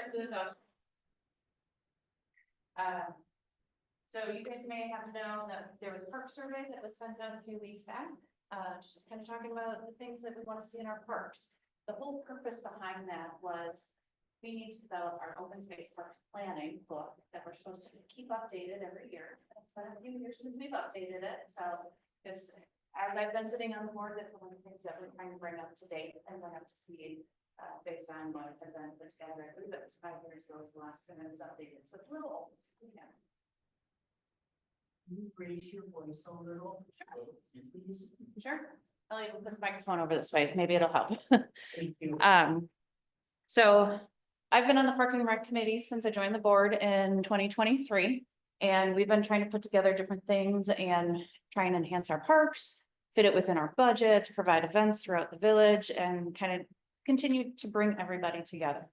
This out. So you guys may have to know that there was a park survey that was sent out a few weeks back, just kind of talking about the things that we want to see in our parks. The whole purpose behind that was we need to develop our open space park planning book that we're supposed to keep updated every year. It's been a few years since we've updated it, so it's, as I've been sitting on the board, that's one of the things that we're trying to bring up to date and bring up to speed. Based on what has been put together, I believe it was 5 years ago was the last time it was updated, so it's a little old. Yeah. Can you raise your voice a little? Please. Sure. I'll even put the microphone over this way, maybe it'll help. Thank you. So I've been on the Park and Rec Committee since I joined the board in 2023. And we've been trying to put together different things and try and enhance our parks, fit it within our budget, provide events throughout the village and kind of continue to bring everybody together.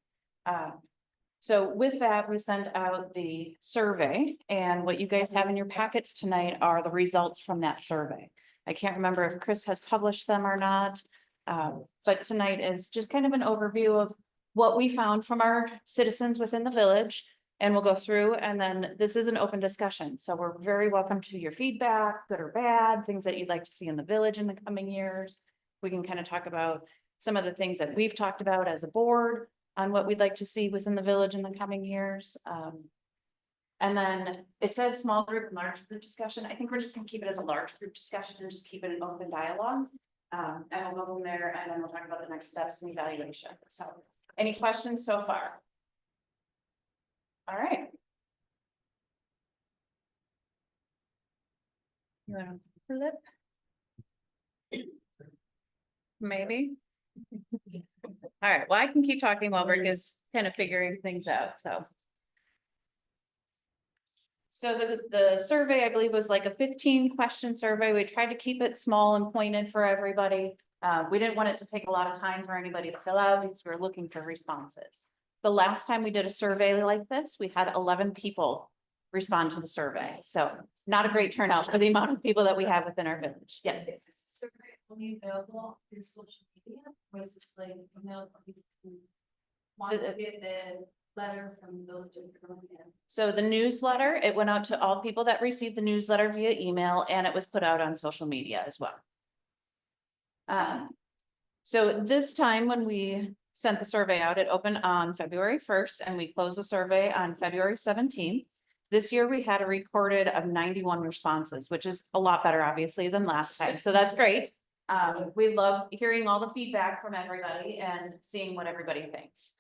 So with that, we sent out the survey, and what you guys have in your packets tonight are the results from that survey. I can't remember if Chris has published them or not, but tonight is just kind of an overview of what we found from our citizens within the village. And we'll go through, and then this is an open discussion. So we're very welcome to your feedback, good or bad, things that you'd like to see in the village in the coming years. We can kind of talk about some of the things that we've talked about as a board on what we'd like to see within the village in the coming years. And then it says small group, large group discussion. I think we're just gonna keep it as a large group discussion and just keep it an open dialogue. And we'll go from there, and then we'll talk about the next steps and evaluation. So any questions so far? All right. You want to flip? Maybe. All right, well, I can keep talking while Rick is kind of figuring things out, so. So the survey, I believe, was like a 15-question survey. We tried to keep it small and pointed for everybody. We didn't want it to take a lot of time for anybody to fill out because we were looking for responses. The last time we did a survey like this, we had 11 people respond to the survey. So not a great turnout for the amount of people that we have within our village. Yes. Is this survey only available through social media? Or is this like email? Want to get the letter from the village information? So the newsletter, it went out to all people that received the newsletter via email, and it was put out on social media as well. So this time when we sent the survey out, it opened on February 1st and we closed the survey on February 17th. This year we had a recorded of 91 responses, which is a lot better obviously than last time. So that's great. We love hearing all the feedback from everybody and seeing what everybody thinks.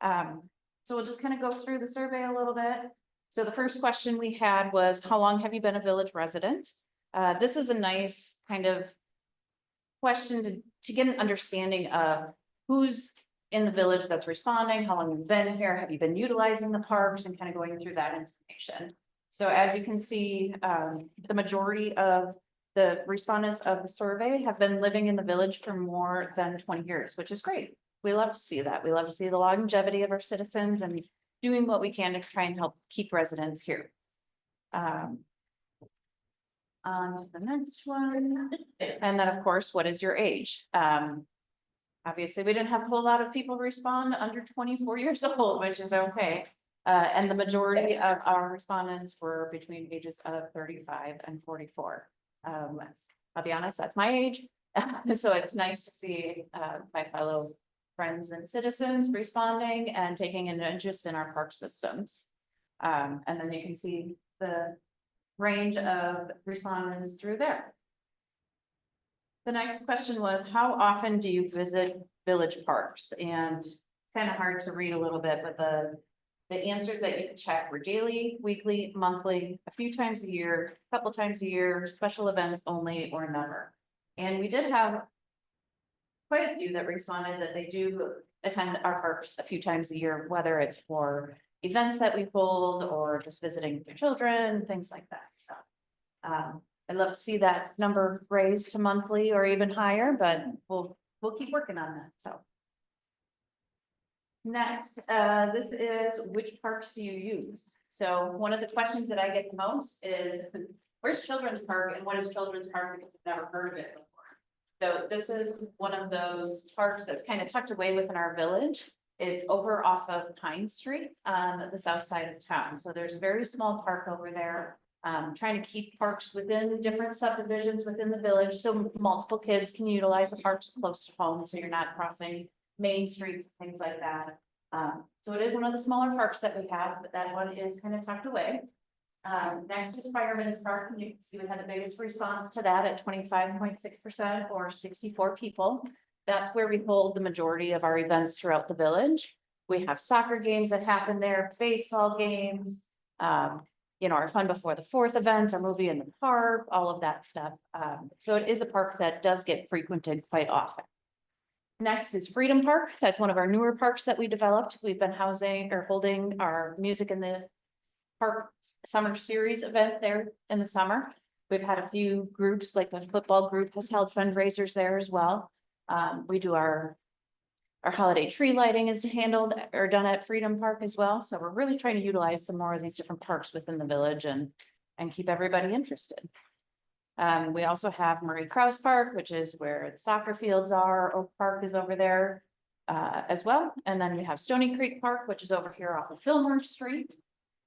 So we'll just kind of go through the survey a little bit. So the first question we had was, how long have you been a village resident? This is a nice kind of question to get an understanding of who's in the village that's responding, how long you've been here, have you been utilizing the parks, and kind of going through that information. So as you can see, the majority of the respondents of the survey have been living in the village for more than 20 years, which is great. We love to see that. We love to see the longevity of our citizens and doing what we can to try and help keep residents here. On to the next one. And then of course, what is your age? Obviously, we didn't have a whole lot of people respond under 24 years old, which is okay. And the majority of our respondents were between ages of 35 and 44. I'll be honest, that's my age. So it's nice to see my fellow friends and citizens responding and taking an interest in our park systems. And then you can see the range of respondents through there. The next question was, how often do you visit village parks? And kind of hard to read a little bit, but the answers that you could check were daily, weekly, monthly, a few times a year, a couple times a year, special events only, or never. And we did have quite a few that responded that they do attend our parks a few times a year, whether it's for events that we hold or just visiting their children, things like that. So I'd love to see that number raised to monthly or even higher, but we'll keep working on that. So next, this is, which parks do you use? So one of the questions that I get the most is, where's Children's Park and what is Children's Park because I've never heard of it before. So this is one of those parks that's kind of tucked away within our village. It's over off of Pine Street on the south side of town. So there's a very small park over there. Trying to keep parks within different subdivisions within the village, so multiple kids can utilize the parks close to home, so you're not crossing main streets, things like that. So it is one of the smaller parks that we have, but that one is kind of tucked away. Next is Fireman's Park, and you can see we had the biggest response to that at 25.6% or 64 people. That's where we hold the majority of our events throughout the village. We have soccer games that happen there, baseball games, you know, our Fun Before the Fourth events, our movie in the park, all of that stuff. So it is a park that does get frequented quite often. Next is Freedom Park. That's one of our newer parks that we developed. We've been housing or holding our Music in the Park Summer Series event there in the summer. We've had a few groups, like the football group has held fundraisers there as well. We do our holiday tree lighting is handled or done at Freedom Park as well. So we're really trying to utilize some more of these different parks within the village and keep everybody interested. We also have Murray Krause Park, which is where the soccer fields are. Oak Park is over there as well. And then we have Stony Creek Park, which is over here off of Fillmore Street.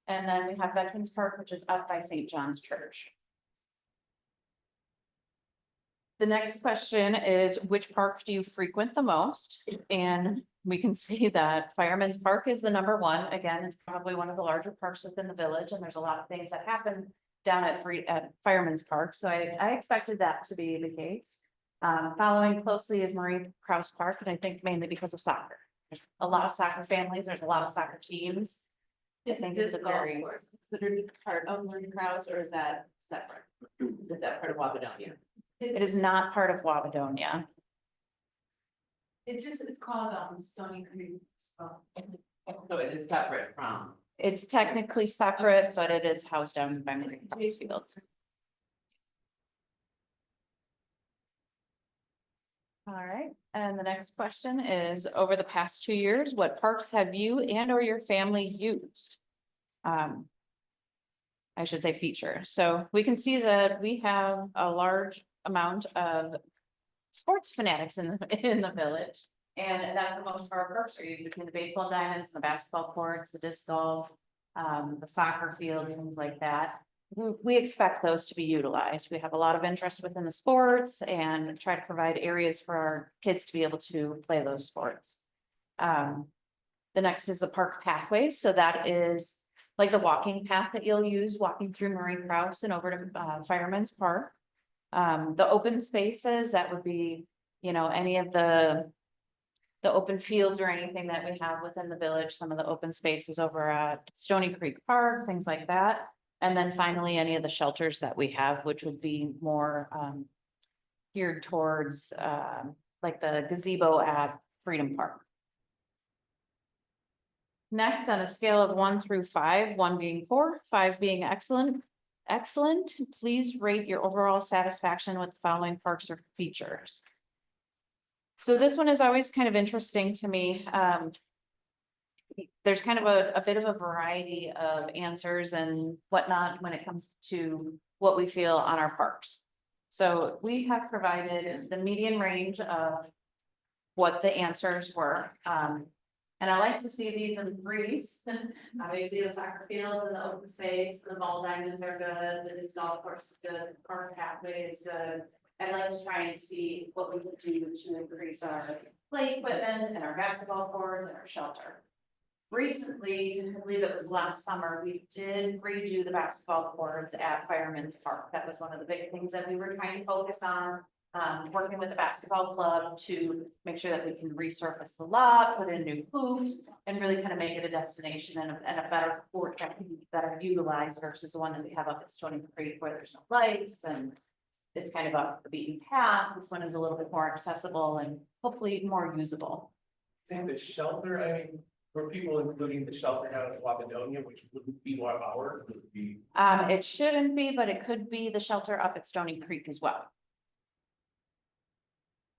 And then we have Veterans Park, which is up by St. John's Church. The next question is, which park do you frequent the most? And we can see that Fireman's Park is the number one. Again, it's probably one of the larger parks within the village, and there's a lot of things that happen down at Fireman's Park. So I expected that to be the case. Following closely is Murray Krause Park, and I think mainly because of soccer. There's a lot of soccer families, there's a lot of soccer teams. Is this golf course considered part of Murray Krause, or is that separate? Is that part of Wabadonia? It is not part of Wabadonia. It just is called Stony Creek. So So it is separate from. It's technically separate, but it is housed down by Murray Krause Fields. All right, and the next question is, over the past 2 years, what parks have you and or your family used? I should say feature. So we can see that we have a large amount of sports fanatics in the village. And that's what most of our parks are used, between the baseball diamonds, and the basketball courts, the disc golf, the soccer fields, things like that. We expect those to be utilized. We have a lot of interest within the sports and try to provide areas for our kids to be able to play those sports. The next is the park pathways. So that is like the walking path that you'll use walking through Murray Krause and over to Fireman's Park. The open spaces, that would be, you know, any of the open fields or anything that we have within the village, some of the open spaces over at Stony Creek Park, things like that. And then finally, any of the shelters that we have, which would be more geared towards like the gazebo at Freedom Park. Next, on a scale of 1 through 5, 1 being poor, 5 being excellent, please rate your overall satisfaction with the following parks or features. So this one is always kind of interesting to me. There's kind of a bit of a variety of answers and whatnot when it comes to what we feel on our parks. So we have provided the median range of what the answers were. And I like to see these in threes. Obviously, the soccer fields and the open space, the ball diamonds are good, the disc golf course is good, the park pathway is good. I'd like to try and see what we could do to increase our play equipment and our basketball court and our shelter. Recently, I believe it was last summer, we did redo the basketball courts at Fireman's Park. That was one of the big things that we were trying to focus on. Working with the basketball club to make sure that we can resurface the lot, put in new hoops, and really kind of make it a destination and a better court that can be better utilized versus the one that we have up at Stony Creek where there's no lights and it's kind of off the beaten path. This one is a little bit more accessible and hopefully more usable. And the shelter, I mean, were people including the shelter down at Wabadonia, which wouldn't be one of ours, would be. It shouldn't be, but it could be the shelter up at Stony Creek as well.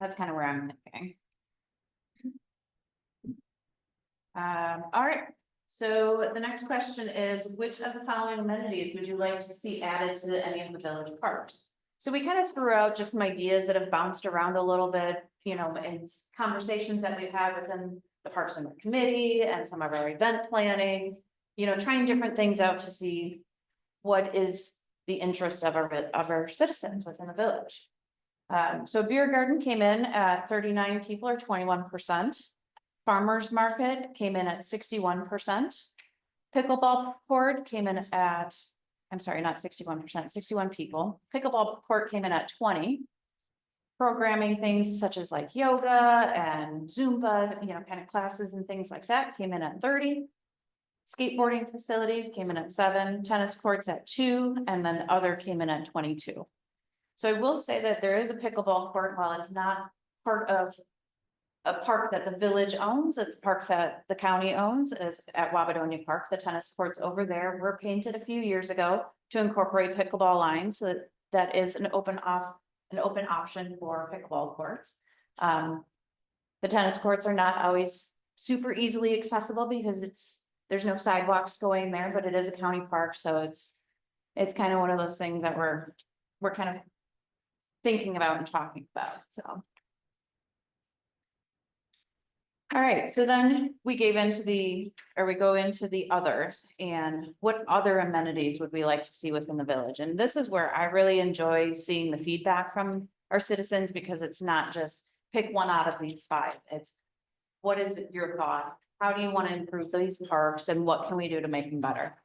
That's kind of where I'm thinking. All right, so the next question is, which of the following amenities would you like to see added to any of the village parks? So we kind of threw out just some ideas that have bounced around a little bit, you know, in conversations that we've had within the Parks and Rec Committee and some of our event planning, you know, trying different things out to see what is the interest of our citizens within the village. So beer garden came in at 39 people or 21%. Farmers market came in at 61%. Pickleball court came in at, I'm sorry, not 61%, 61 people. Pickleball court came in at 20. Programming things such as like yoga and Zumba, you know, kind of classes and things like that came in at 30. Skateboarding facilities came in at 7, tennis courts at 2, and then other came in at 22. So I will say that there is a pickleball court, while it's not part of a park that the village owns, it's a park that the county owns, is at Wabadonia Park. The tennis courts over there were painted a few years ago to incorporate pickleball lines, so that is an open option for pickleball courts. The tennis courts are not always super easily accessible because there's no sidewalks going there, but it is a county park, so it's kind of one of those things that we're kind of thinking about and talking about, so. All right, so then we go into the others, and what other amenities would we like to see within the village? And this is where I really enjoy seeing the feedback from our citizens, because it's not just pick one out of these 5. It's what is your thought? How do you want to improve these parks, and what can we do to make them better?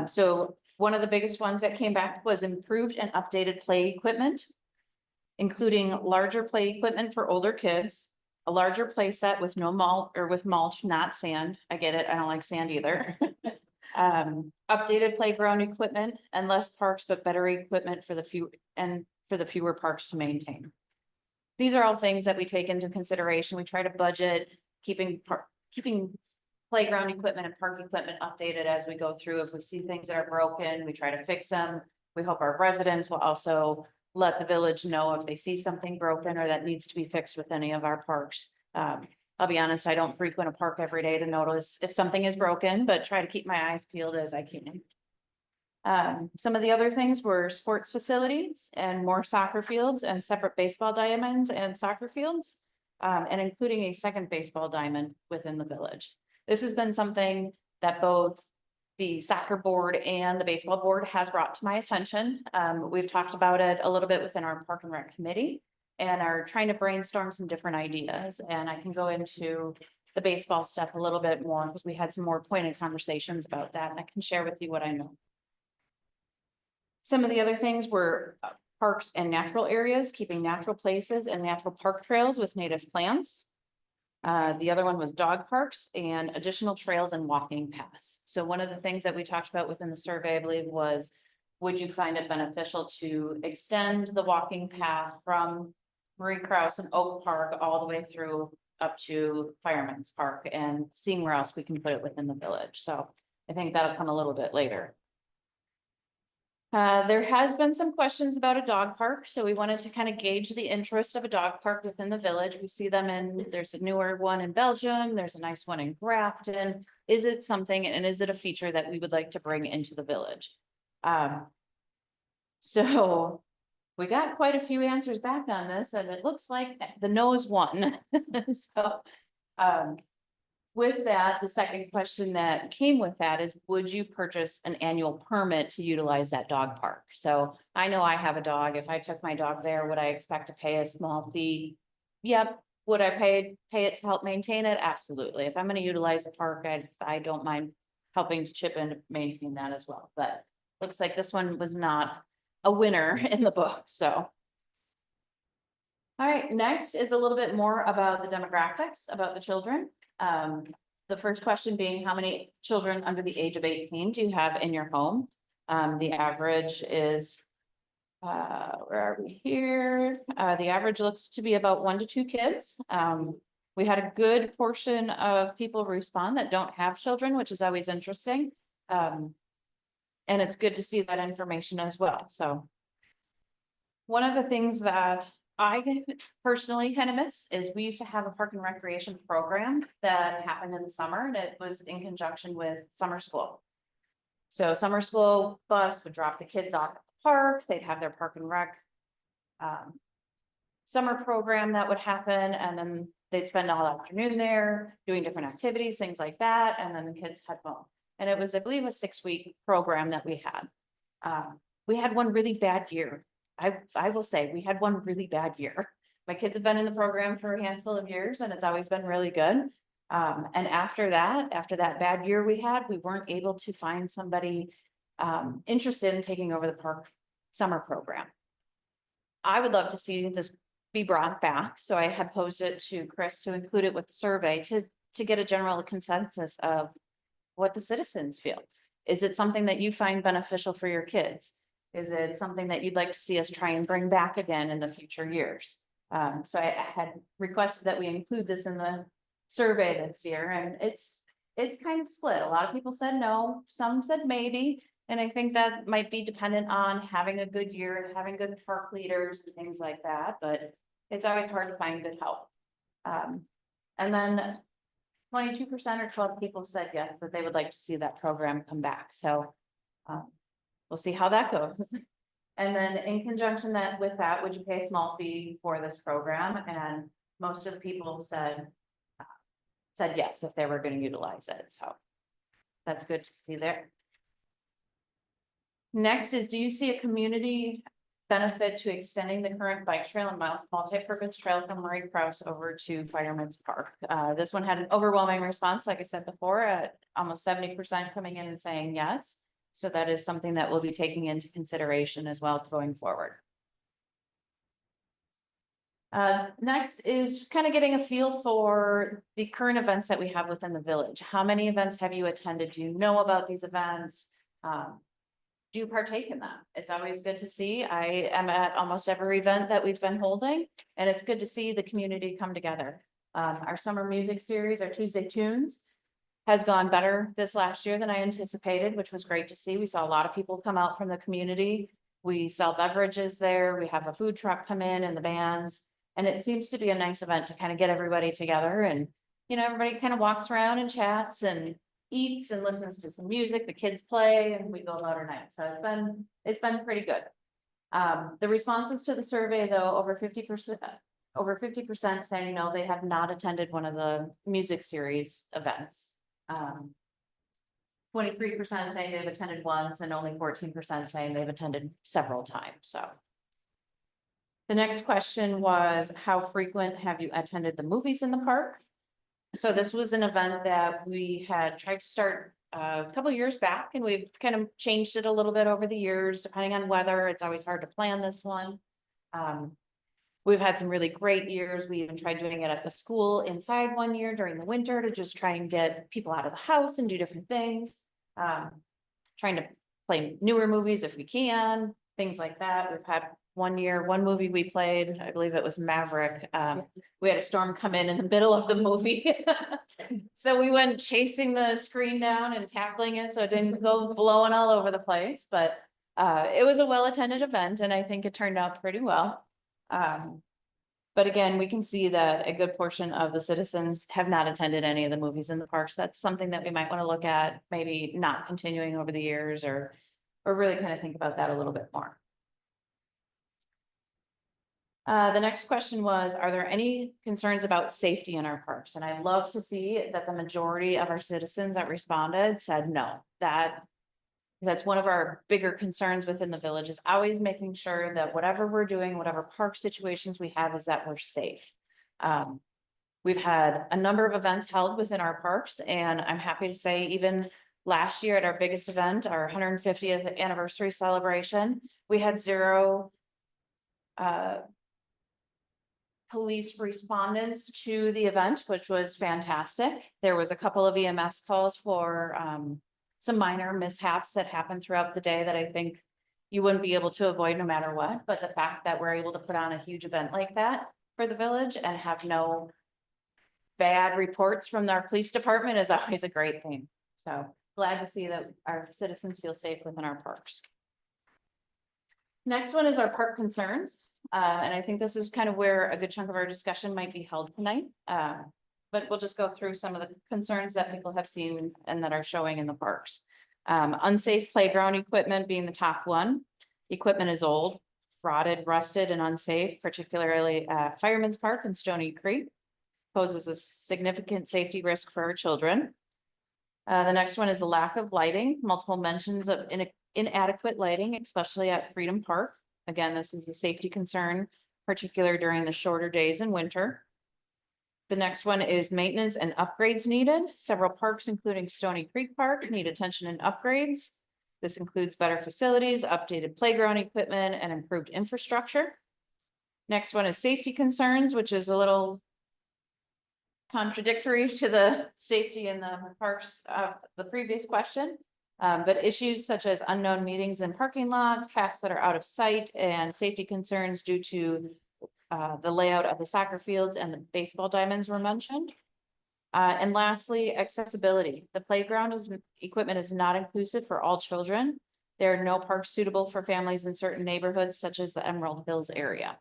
So one of the biggest ones that came back was improved and updated play equipment, including larger play equipment for older kids, a larger play set with no mulch or with mulch, not sand. I get it. I don't like sand either. Updated playground equipment and less parks, but better equipment for the fewer parks to maintain. These are all things that we take into consideration. We try to budget keeping playground equipment and park equipment updated as we go through. If we see things that are broken, we try to fix them. We hope our residents will also let the village know if they see something broken or that needs to be fixed with any of our parks. I'll be honest, I don't frequent a park every day to notice if something is broken, but try to keep my eyes peeled as I can. Some of the other things were sports facilities and more soccer fields and separate baseball diamonds and soccer fields, and including a second baseball diamond within the village. This has been something that both the soccer board and the baseball board has brought to my attention. We've talked about it a little bit within our Park and Rec committee and are trying to brainstorm some different ideas. And I can go into the baseball stuff a little bit more because we had some more pointed conversations about that, and I can share with you what I know. Some of the other things were parks and natural areas, keeping natural places and natural park trails with native plants. The other one was dog parks and additional trails and walking paths. So one of the things that we talked about within the survey, I believe, was, would you find it beneficial to extend the walking path from Marie Krause and Oak Park all the way through up to Fireman's Park, and seeing where else we can put it within the village? So I think that'll come a little bit later. There has been some questions about a dog park, so we wanted to kind of gauge the interest of a dog park within the village. We see them there's a newer one in Belgium, there's a nice one in Grafton. Is it something, and is it a feature that we would like to bring into the village? So we got quite a few answers back on this, and it looks like the no's won. So, with that, the second question that came with that is, would you purchase an annual permit to utilize that dog park? So I know I have a dog. If I took my dog there, would I expect to pay a small fee? Yep. Would I pay it to help maintain it? Absolutely. If I'm going to utilize the park, I don't mind helping to chip in to maintain that as well. But looks like this one was not a winner in the book. So. All right, next is a little bit more about the demographics, about the children. The first question being, how many children under the age of 18 do you have in your home? The average is, where are we here? The average looks to be about 1 to 2 kids. We had a good portion of people respond that don't have children, which is always interesting. And it's good to see that information as well. So one of the things that I personally kind of miss is we used to have a park and recreation program that happened in the summer, and it was in conjunction with summer school. So summer school bus would drop the kids off at the park. They'd have their park and rec summer program that would happen, and then they'd spend all afternoon there doing different activities, things like that, and then the kids head home. And it was, I believe, a 6-week program that we had. We had one really bad year. I will say, we had one really bad year. My kids have been in the program for a handful of years, and it's always been really good. And after that bad year we had, we weren't able to find somebody interested in taking over the park summer program. I would love to see this be brought back, so I had posed it to Chris to include it with the survey to get a general consensus of what the citizens feel. Is it something that you find beneficial for your kids? Is it something that you'd like to see us try and bring back again in the future years? So I had requested that we include this in the survey this year, and it's kind of split. A lot of people said no, some said maybe. And I think that might be dependent on having a good year and having good park leaders and things like that, but it's always hard to find good help. And then 22% or 12 people said yes, that they would like to see that program come back. So we'll see how that goes. And then in conjunction with that, would you pay a small fee for this program? And most of the people said yes, if they were going to utilize it. So that's good to see there. Next is, do you see a community benefit to extending the current bike trail and multi-purpose trail from Murray Krause over to Fireman's Park? This one had an overwhelming response, like I said before, at almost 70% coming in and saying yes. So that is something that we'll be taking into consideration as well going forward. Next is just kind of getting a feel for the current events that we have within the village. How many events have you attended? Do you know about these events? Do you partake in them? It's always good to see. I am at almost every event that we've been holding, and it's good to see the community come together. Our summer music series, our Tuesday Tunes, has gone better this last year than I anticipated, which was great to see. We saw a lot of people come out from the community. We sell beverages there. We have a food truck come in and the bands, and it seems to be a nice event to kind of get everybody together. And, you know, everybody kind of walks around and chats and eats and listens to some music, the kids play, and we go about our night. So it's been pretty good. The responses to the survey, though, over 50% saying no, they have not attended one of the music series events. 23% saying they've attended once, and only 14% saying they've attended several times. So the next question was, how frequent have you attended the movies in the park? So this was an event that we had tried to start a couple years back, and we've kind of changed it a little bit over the years, depending on weather. It's always hard to plan this one. We've had some really great years. We even tried doing it at the school inside one year during the winter to just try and get people out of the house and do different things. Trying to play newer movies if we can, things like that. We've had one movie we played, I believe it was Maverick. We had a storm come in the middle of the movie. So we went chasing the screen down and tackling it so it didn't go blowing all over the place. But it was a well-attended event, and I think it turned out pretty well. But again, we can see that a good portion of the citizens have not attended any of the movies in the parks. That's something that we might want to look at, maybe not continuing over the years, or really kind of think about that a little bit more. The next question was, are there any concerns about safety in our parks? And I love to see that the majority of our citizens that responded said no. That's one of our bigger concerns within the village, is always making sure that whatever we're doing, whatever park situations we have, is that we're safe. We've had a number of events held within our parks, and I'm happy to say even last year at our biggest event, our 150th anniversary celebration, we had 0 police respondents to the event, which was fantastic. There was a couple of EMS calls for some minor mishaps that happened throughout the day that I think you wouldn't be able to avoid no matter what. But the fact that we're able to put on a huge event like that for the village and have no bad reports from our police department is always a great thing. So glad to see that our citizens feel safe within our parks. Next one is our park concerns. And I think this is kind of where a good chunk of our discussion might be held tonight. But we'll just go through some of the concerns that people have seen and that are showing in the parks. Unsafe playground equipment being the top one. Equipment is old. rotted, rusted, and unsafe, particularly at Fireman's Park and Stony Creek. Poses a significant safety risk for our children. The next one is the lack of lighting, multiple mentions of inadequate lighting, especially at Freedom Park. Again, this is a safety concern, particularly during the shorter days in winter. The next one is maintenance and upgrades needed. Several parks, including Stony Creek Park, need attention and upgrades. This includes better facilities, updated playground equipment, and improved infrastructure. Next one is safety concerns, which is a little contradictory to the safety in the parks of the previous question. But issues such as unknown meetings in parking lots, paths that are out of sight, and safety concerns due to the layout of the soccer fields and the baseball diamonds were mentioned. And lastly, accessibility. The playground equipment is not inclusive for all children. There are no parks suitable for families in certain neighborhoods such as the Emerald Hills area,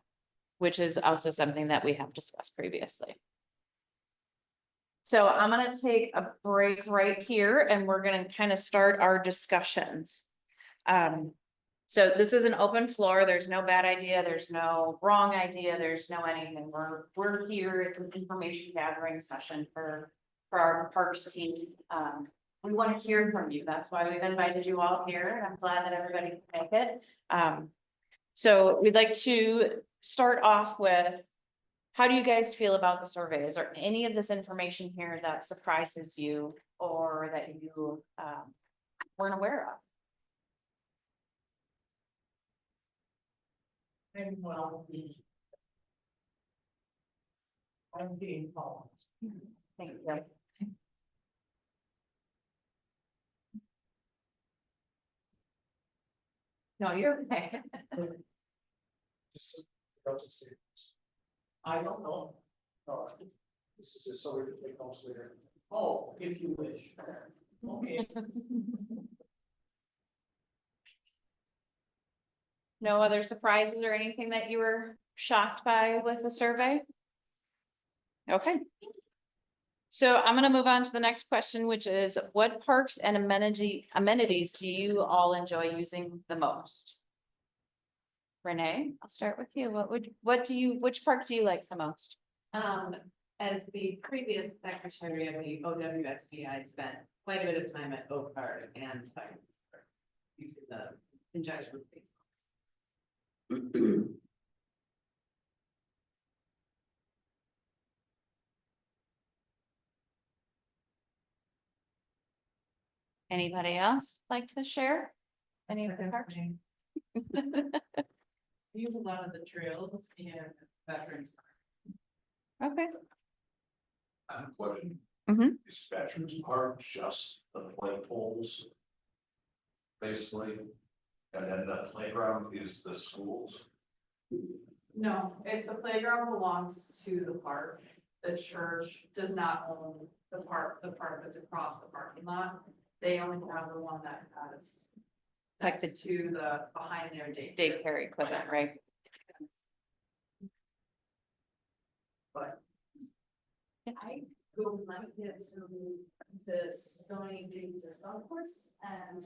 which is also something that we have discussed previously. So I'm gonna take a break right here and we're gonna kind of start our discussions. So this is an open floor. There's no bad idea. There's no wrong idea. There's no anything. We're here. It's an information gathering session for our parks team. We want to hear from you. That's why we've invited you all here. And I'm glad that everybody can make it. So we'd like to start off with, how do you guys feel about the survey? Is there any of this information here that surprises you or that you weren't aware of? And well, I'm being called. Thank you. No, you're okay. I don't know. This is just so we can take notes later. Oh, if you wish. Okay. No other surprises or anything that you were shocked by with the survey? Okay. So I'm gonna move on to the next question, which is what parks and amenities do you all enjoy using the most? Renee, I'll start with you. Which park do you like the most? As the previous secretary of the OWSD, I spent quite a bit of time at Oak Park and Fireman's Park using the conjunction with baseballs. Anybody else like to share? Any of the parks? Use a lot of the trails and veterans. Okay. I have a question. Mhm. Is Veterans Park just the flight poles? Basically, and then the playground is the schools? No, if the playground belongs to the park, the church does not own the part that's across the parking lot. They only have the one that has. Like the- Next to the, behind their daycare. Daycare equipment, right? But I go my kids to Stony Creek Disc Golf Course and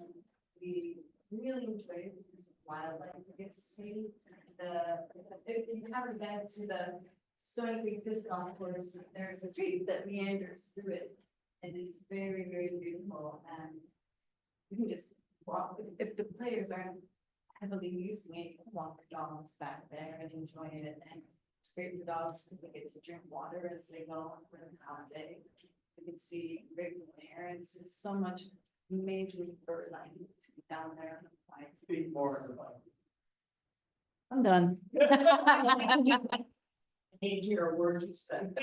we really enjoy it because of wildlife. We get to see if you haven't been to the Stony Creek Disc Golf Course, there's a tree that meanders through it. And it's very, very beautiful and you can just walk, if the players aren't heavily using it, you can walk the dogs back there and enjoy it and it's great for dogs because they get to drink water as they go for the hot day. You can see regular air and it's just so much amazing bird life to be down there. Speak more. I'm done. Need to hear a word you said.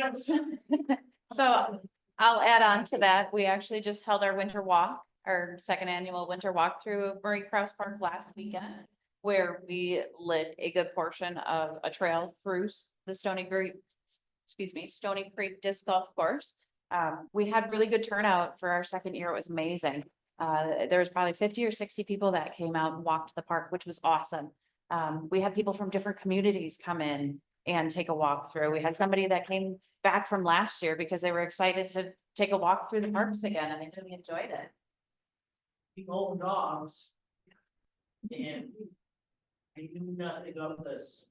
So I'll add on to that. We actually just held our winter walk, our second annual winter walk through Murray Krause Park last weekend, where we lit a good portion of a trail through the Stony Creek Disc Golf Course. We had really good turnout for our second year. It was amazing. There was probably 50 or 60 people that came out and walked the park, which was awesome. We had people from different communities come in and take a walk through. We had somebody that came back from last year because they were excited to take a walk through the parks again and they really enjoyed it. The old dogs. And I do nothing of this.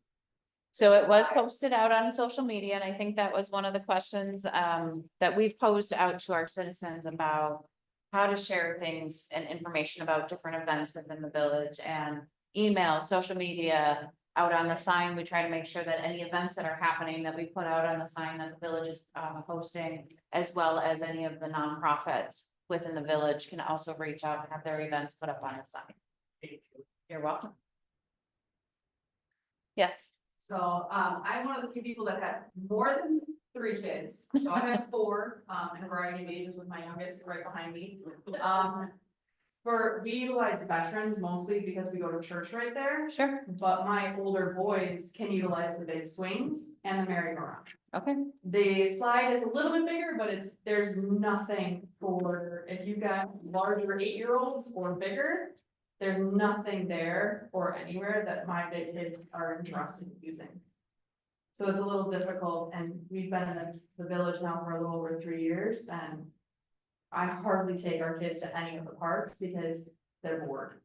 So it was posted out on social media, and I think that was one of the questions that we've posed out to our citizens about how to share things and information about different events within the village, and email, social media, out on the sign. We try to make sure that any events that are happening that we put out on the sign that the village is hosting, as well as any of the nonprofits within the village can also reach out and have their events put up on the sign. Thank you. You're welcome. Yes. So, I'm one of the few people that had more than 3 kids, so I have 4, in a variety of ages, with my youngest right behind me. We utilize veterans mostly because we go to church right there, Sure. but my older boys can utilize the big swings and the merry-go-round. Okay. The slide is a little bit bigger, but there's nothing for, if you've got larger 8-year-olds or bigger, there's nothing there or anywhere that my big kids are interested in using. So it's a little difficult, and we've been in the village now for a little over 3 years, and I hardly take our kids to any of the parks because they're bored.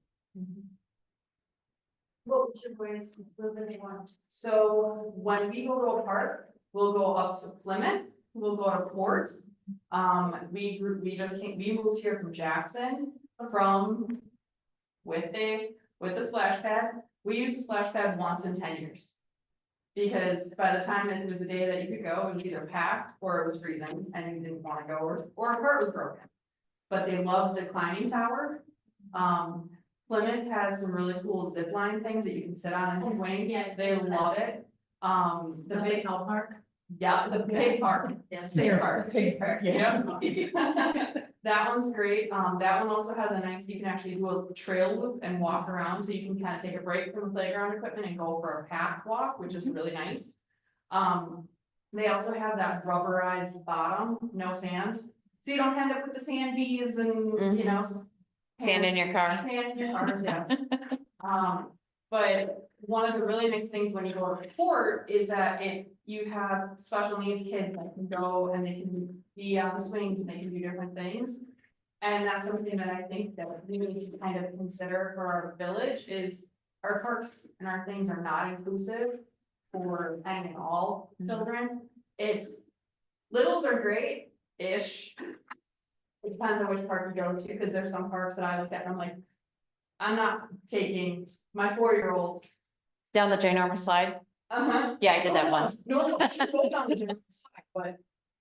What would your boys, what do they want? So when we go to a park, we'll go up to Plymouth, we'll go to Port. We just came, we moved here from Jackson with the splash pad. We used the splash pad once in 10 years. Because by the time it was the day that you could go, it was either packed or it was freezing and you didn't want to go, or a part was broken. But they loved the climbing tower. Plymouth has some really cool zip line things that you can sit on and swing. Yeah. They love it. The big Bell Park? yeah, the big park. Yes. Big park. Big park, Yeah. That one's great. That one also has a nice, you can actually do a trail loop and walk around, so you can kind of take a break from the playground equipment and go for a path walk, which is really nice. They also have that rubberized bottom, no sand, so you don't end up with the sand bees and, you know. Sand in your car. Sand in your car, yes. But one of the really nice things when you go to Port is that you have special needs kids that can go and they can be on the swings and they can do different things. And that's something that I think that we need to kind of consider for our village is our parks and our things are not inclusive for any and all children. Littles are great-ish. It depends on which park you go to, because there's some parks that I look at and I'm like, I'm not taking my 4-year-old. Down the ginormous slide. Yeah, I did that once. No, she goes down the gym side, but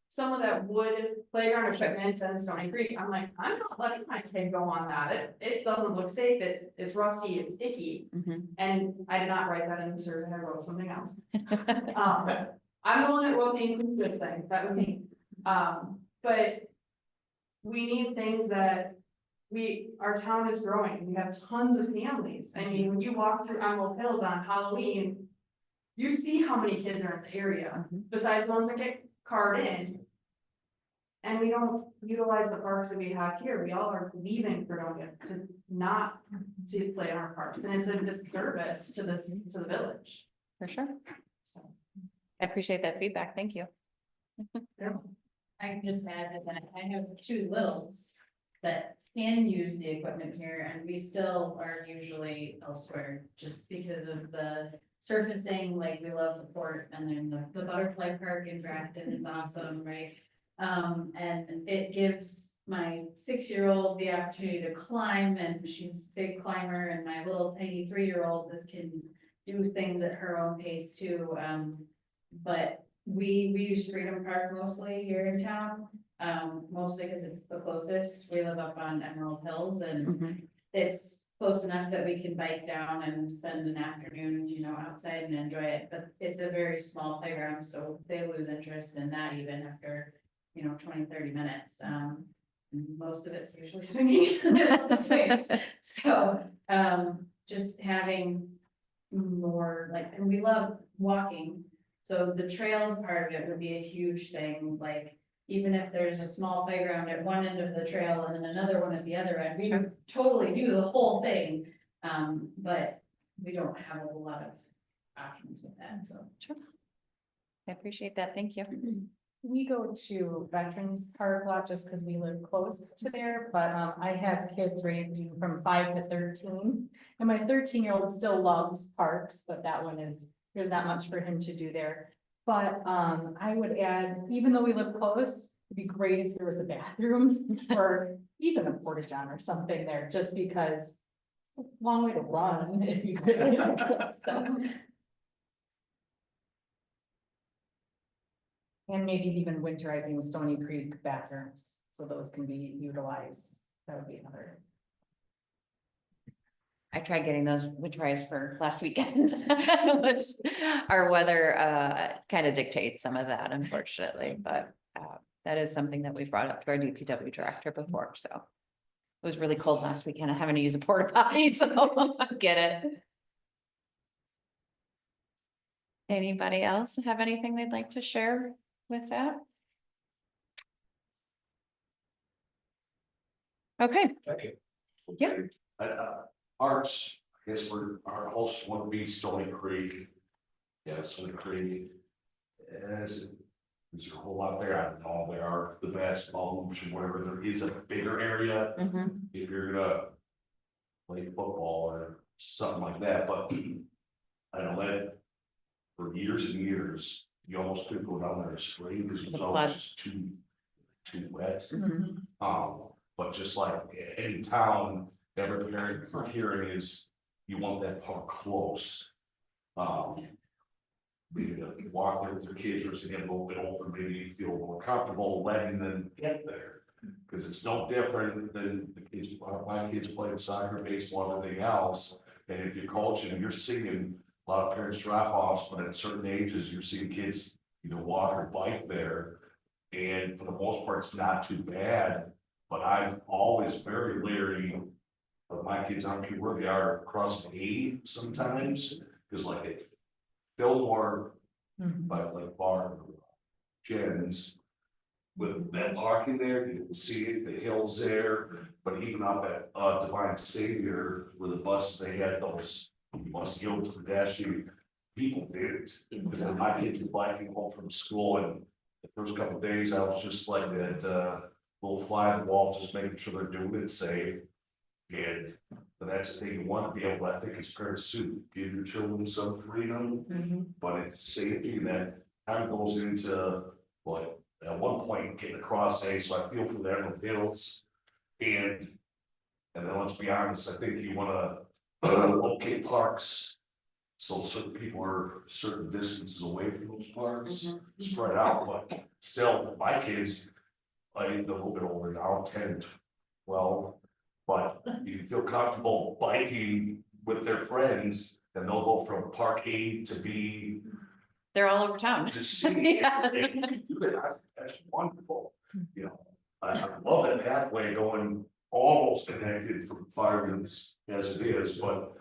some of that wood playground equipment and Stony Creek, I'm like, I'm not letting my kid go on that. It doesn't look safe. It's rusty, it's icky. Mhm. And I did not write that in the survey, I wrote something else. I'm the one that wrote the inclusive thing, that was me. But we need things that our town is growing, we have tons of families. I mean, when you walk through Emerald Hills on Halloween, you see how many kids are in the area, Mhm. besides the ones that get carved in. And we don't utilize the parks that we have here, we all are leaving Fredonia to not to play in our parks, and it's a disservice to the village, For sure. so. I appreciate that feedback. Thank you. I can just add that I have 2 littles that can use the equipment here, and we still are usually elsewhere just because of the surfacing. Like, we love the port, and then the butterfly park in Grafton is awesome, right? And it gives my 6-year-old the opportunity to climb, and she's a big climber, and my little tiny 3-year-old can do things at her own pace too. But we use Freedom Park mostly here in town, mostly because it's the closest. We live up on Emerald Hills, and Mhm. it's close enough that we can bike down and spend an afternoon, outside and enjoy it. But it's a very small playground, so they lose interest in that even after, 20-30 minutes. Most of it's usually swinging. The swings. So, just having more and we love walking. So the trails part of it would be a huge thing, like, even if there's a small playground at one end of the trail and then another one at the other end, we would totally do the whole thing. But we don't have a whole lot of options with that, so. Sure. I appreciate that. Thank you. We go to Veterans Park a lot just because we live close to there, but I have kids ranging from 5 to 13. And my 13-year-old still loves parks, but that one is, there's not much for him to do there. But I would add, even though we live close, it'd be great if there was a bathroom or even a porta john or something there, just because it's a long way to run if you could. So. And maybe even winterizing Stony Creek bathrooms, so those can be utilized. That would be another. I tried getting those winterized for last weekend. Our weather kind of dictates some of that, unfortunately, but that is something that we've brought up to our DPW director before, so. It was really cold last weekend, I'm having to use a porta potty, so I get it. Anybody else have anything they'd like to share with that? Okay, Yeah. Arts, I guess our host would be Stony Creek. Yeah, Stony Creek. There's a whole lot there. I don't know, there are the basketball hoops or whatever. There is a bigger area mhm, if you're gonna play football or something like that, but I know that for years and years, you almost couldn't go down there to spring because it was Because of always too wet. mhm. But just like any town, every parent for hearing is, you want that park close. Maybe to walk there with their kids or to get a little bit older, maybe you feel more comfortable letting them get there. Cause it's no different than the kids, my kids playing soccer, baseball, everything else. And if you're coaching, you're seeing a lot of parents drop offs, but at certain ages, you're seeing kids either walk or bike there. And for the most part, it's not too bad, but I'm always very leery of my kids, I don't care where they are, crossing 80 sometimes, because like at Fillmore, by like Bar Jens, with that parking there, you can see it, the hills there, but even up at Divine Savior, where the buses, they had those, you must yield to the pedestrian, people did it, because my kids were biking home from school, and the first couple of days, I was just like that, little fly on the wall, just making sure they're doing it safe. And the next thing you want to be able to, I think, is parents to give your children some freedom, but it's safety, and that kind of goes into, like, at one point getting across A, so I feel for them with hills. And then let's be honest, I think you wanna locate parks. So certain people are certain distances away from those parks, spread out, but still, my kids, I think they're a little bit older now, 10, 12. But you feel comfortable biking with their friends, and they'll go from park A to B They're all over town. to C. Yeah. That's wonderful, you know, I love that pathway going almost connected from Fireman's as it is, but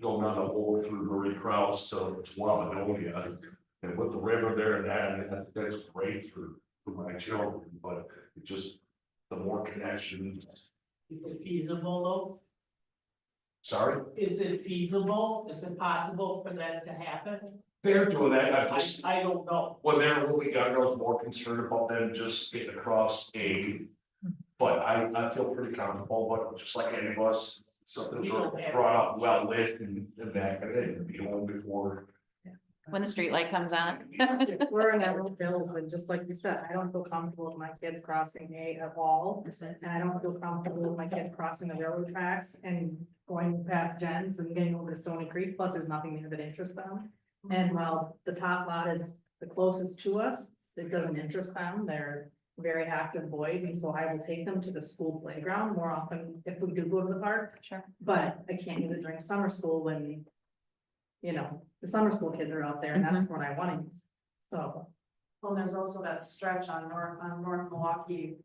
going down the whole through Marie Krause to Wabanonia. And with the river there and that, that's great for my children, but it just, the more connections. Is it feasible though? Sorry, Is it feasible? Is it possible for that to happen? they're doing that, I just, I don't know. when they're a little younger, I was more concerned about them just getting across A. But I feel pretty comfortable, but just like any of us, something's brought up well lit and back it in, be home before. When the street light comes on. We're in Emerald Hills, and just like you said, I don't feel comfortable with my kids crossing A at all. And I don't feel comfortable with my kids crossing the railroad tracks and going past Jens and getting over to Stony Creek, plus there's nothing there that interests them. And while the top lot is the closest to us, it doesn't interest them, they're very active boys, and so I will take them to the school playground more often if we do go to the park. Sure. But I can't use it during summer school when, you know, the summer school kids are out there, and that's what I want to use, so. Well, there's also that stretch on North Milwaukee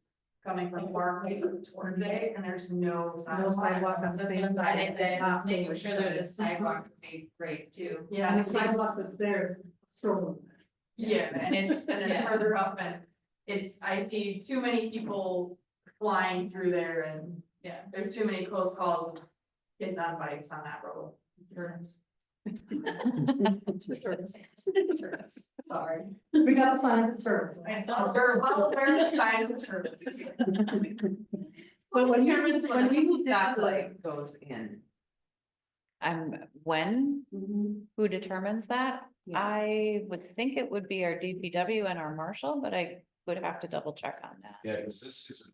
coming from Barkley towards A, and there's no sidewalk on the same side. I said, making sure there's a sidewalk would be great too. Yeah, And it's the sidewalk that's there is strolling. Yeah, and it's Yeah. further up, and I see too many people flying through there, and yeah, there's too many close calls with kids on bikes on that road. Sorry. We got the sign of turf. I saw turf. Well, there's a sign of turtles. But when you, Determines when we moved into the, stoplight goes in. When, who determines that? Yeah. I would think it would be our DPW and our marshal, but I would have to double check on that. Yeah, because this isn't.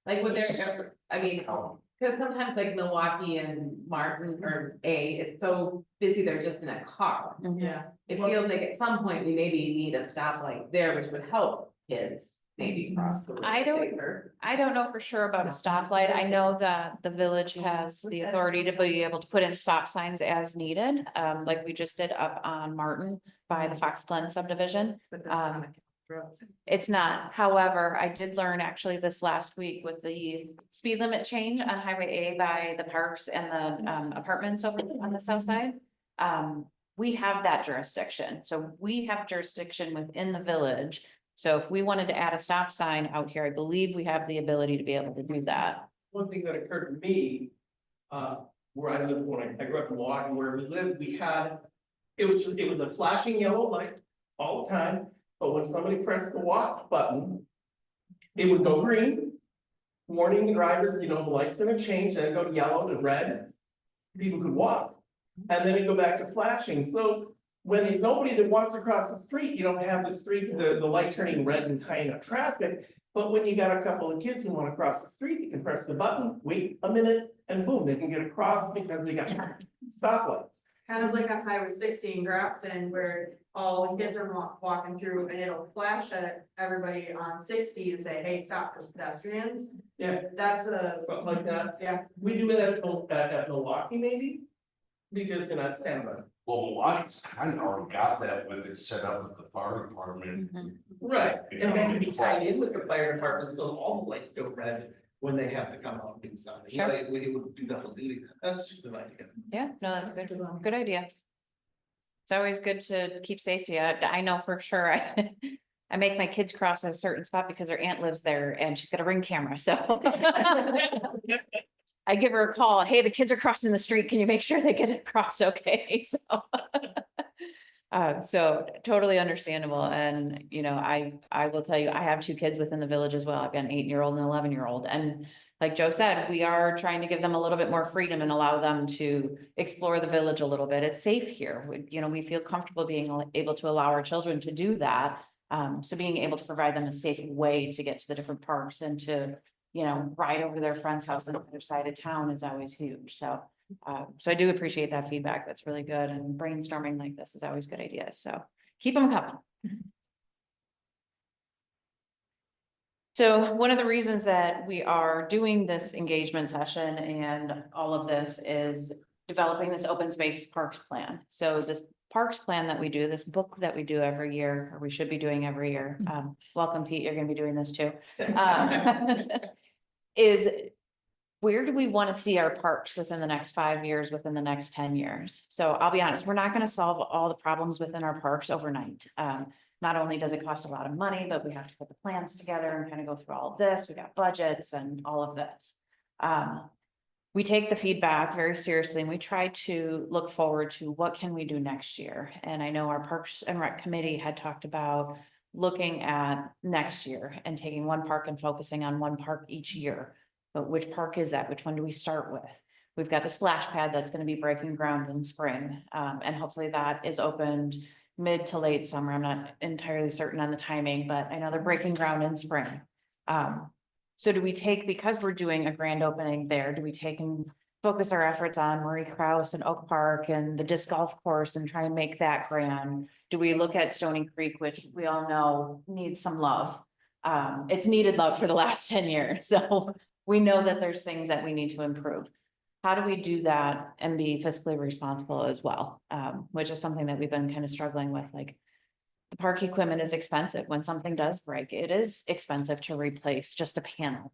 Like would there ever, I mean, how- because sometimes like Milwaukee and Martin or it's so busy, they're just in a car. Yeah. It feels like at some point we maybe need a stoplight there, which would help kids maybe cross the road I don't- safer. I don't know for sure about a stoplight. I know that the village has the authority to be able to put in stop signs as needed, like we just did up on Martin by the Fox Glen subdivision. But that's not Um, a road. It's not, however, I did learn actually this last week with the speed limit change on Highway A by the parks and the apartments over on the south side. We have that jurisdiction, so we have jurisdiction within the village. So if we wanted to add a stop sign out here, I believe we have the ability to be able to do that. One thing that occurred to me, where I lived when I grew up in Milwaukee, where we lived, we had, it was a flashing yellow light all the time, but when somebody pressed the watch button, it would go green, warning the drivers, you know, the light's gonna change, then go yellow to red. People could walk, and then it'd go back to flashing, so when there's nobody that wants to cross the street, you don't have the street, the light turning red and tying up traffic. But when you got a couple of kids who wanna cross the street, you can press the button, wait a minute, and boom, they can get across because they got stoplights. Kind of like on Highway 60 in Grafton where all the kids are walking through and it'll flash at everybody on 60 to say, hey, stop for pedestrians. Yeah, That's a, something like that. yeah, We do it at Milwaukee maybe? Because, you know, it's kind of a. Well, Milwaukee's kind of already got that with it set up with the fire department. Right, and that can be tied in with the fire department, so all the lights go red when they have to come out and do something. You know, Sure. we would do double duty, that's just an idea. Yeah, no, that's good, good idea. It's always good to keep safety. I know for sure, I make my kids cross at a certain spot because their aunt lives there and she's got a Ring camera, so. I give her a call, hey, the kids are crossing the street, can you make sure they get across okay? So totally understandable, and you know, I will tell you, I have two kids within the village as well. I've got an 8-year-old and an 11-year-old, and like Joe said, we are trying to give them a little bit more freedom and allow them to explore the village a little bit. It's safe here. You know, we feel comfortable being able to allow our children to do that. So being able to provide them a safe way to get to the different parks and to, you know, ride over to their friend's house on the other side of town is always huge. So I do appreciate that feedback. That's really good. And brainstorming like this is always a good idea. So keep them coming. So one of the reasons that we are doing this engagement session and all of this is developing this open space parks plan. So this parks plan that we do, this book that we do every year, or we should be doing every year. Welcome, Pete, you're gonna be doing this too. Is where do we want to see our parks within the next 5 years, within the next 10 years? So I'll be honest, we're not going to solve all the problems within our parks overnight. Not only does it cost a lot of money, but we have to put the plans together and kind of go through all of this. We got budgets and all of this. We take the feedback very seriously and we try to look forward to what can we do next year. And I know our Parks and Rec Committee had talked about looking at next year and taking one park and focusing on one park each year. But which park is that? Which one do we start with? We've got the splash pad that's going to be breaking ground in spring. And hopefully that is opened mid to late summer. I'm not entirely certain on the timing, but I know they're breaking ground in spring. So do we take, because we're doing a grand opening there, do we take and focus our efforts on Marie Krause and Oak Park and the disc golf course and try and make that grand? Do we look at Stony Creek, which we all know needs some love? It's needed love for the last 10 years. So we know that there's things that we need to improve. How do we do that and be fiscally responsible as well? Which is something that we've been kind of struggling with. Like the park equipment is expensive. When something does break, it is expensive to replace just a panel.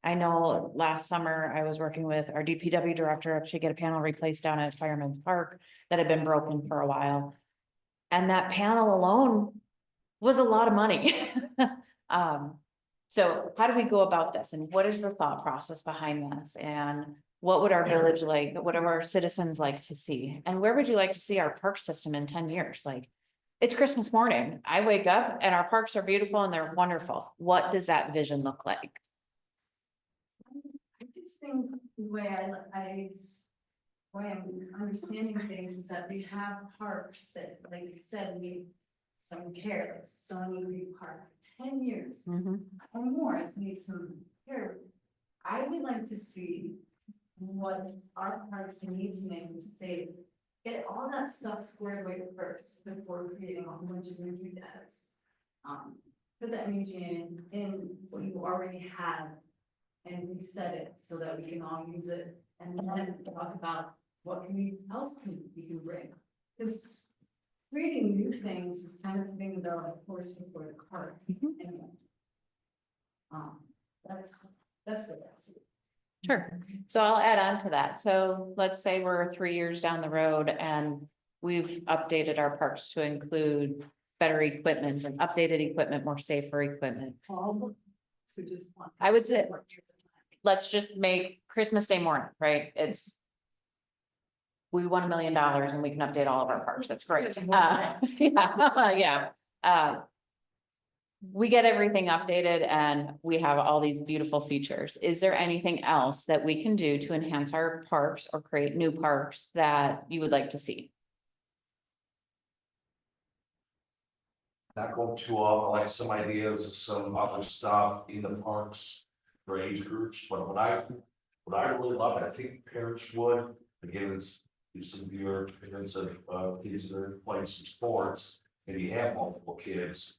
I know last summer I was working with our DPW director to get a panel replaced down at Fireman's Park that had been broken for a while. And that panel alone was a lot of money. So how do we go about this and what is the thought process behind this? And what would our village like, what do our citizens like to see? And where would you like to see our park system in 10 years? Like, it's Christmas morning. I wake up and our parks are beautiful and they're wonderful. What does that vision look like? I just think the way I'm understanding things is that we have parks that, like you said, need some care, like Stony Creek Park, 10 years or more, it needs some care. I would like to see what our parks need to make them safe. Get all that stuff squared away first before creating a whole bunch of new details. Put that new gym in what you already have and reset it so that we can all use it. And then talk about what else we can bring. Because creating new things is kind of being the horse before the cart. Anyway. That's what that's. Sure. So I'll add on to that. So let's say we're 3 years down the road and we've updated our parks to include better equipment and updated equipment, more safer equipment. So just one. I would say, let's just make Christmas Day morning, right? We won $1 million and we can update all of our parks. That's great. Yeah. We get everything updated and we have all these beautiful features. Is there anything else that we can do to enhance our parks or create new parks that you would like to see? Not going too off, I like some ideas, of some other stuff in the parks for age groups, but what I really love, and I think parents would, again, it's some of your parents of kids that are playing some sports, and you have multiple kids.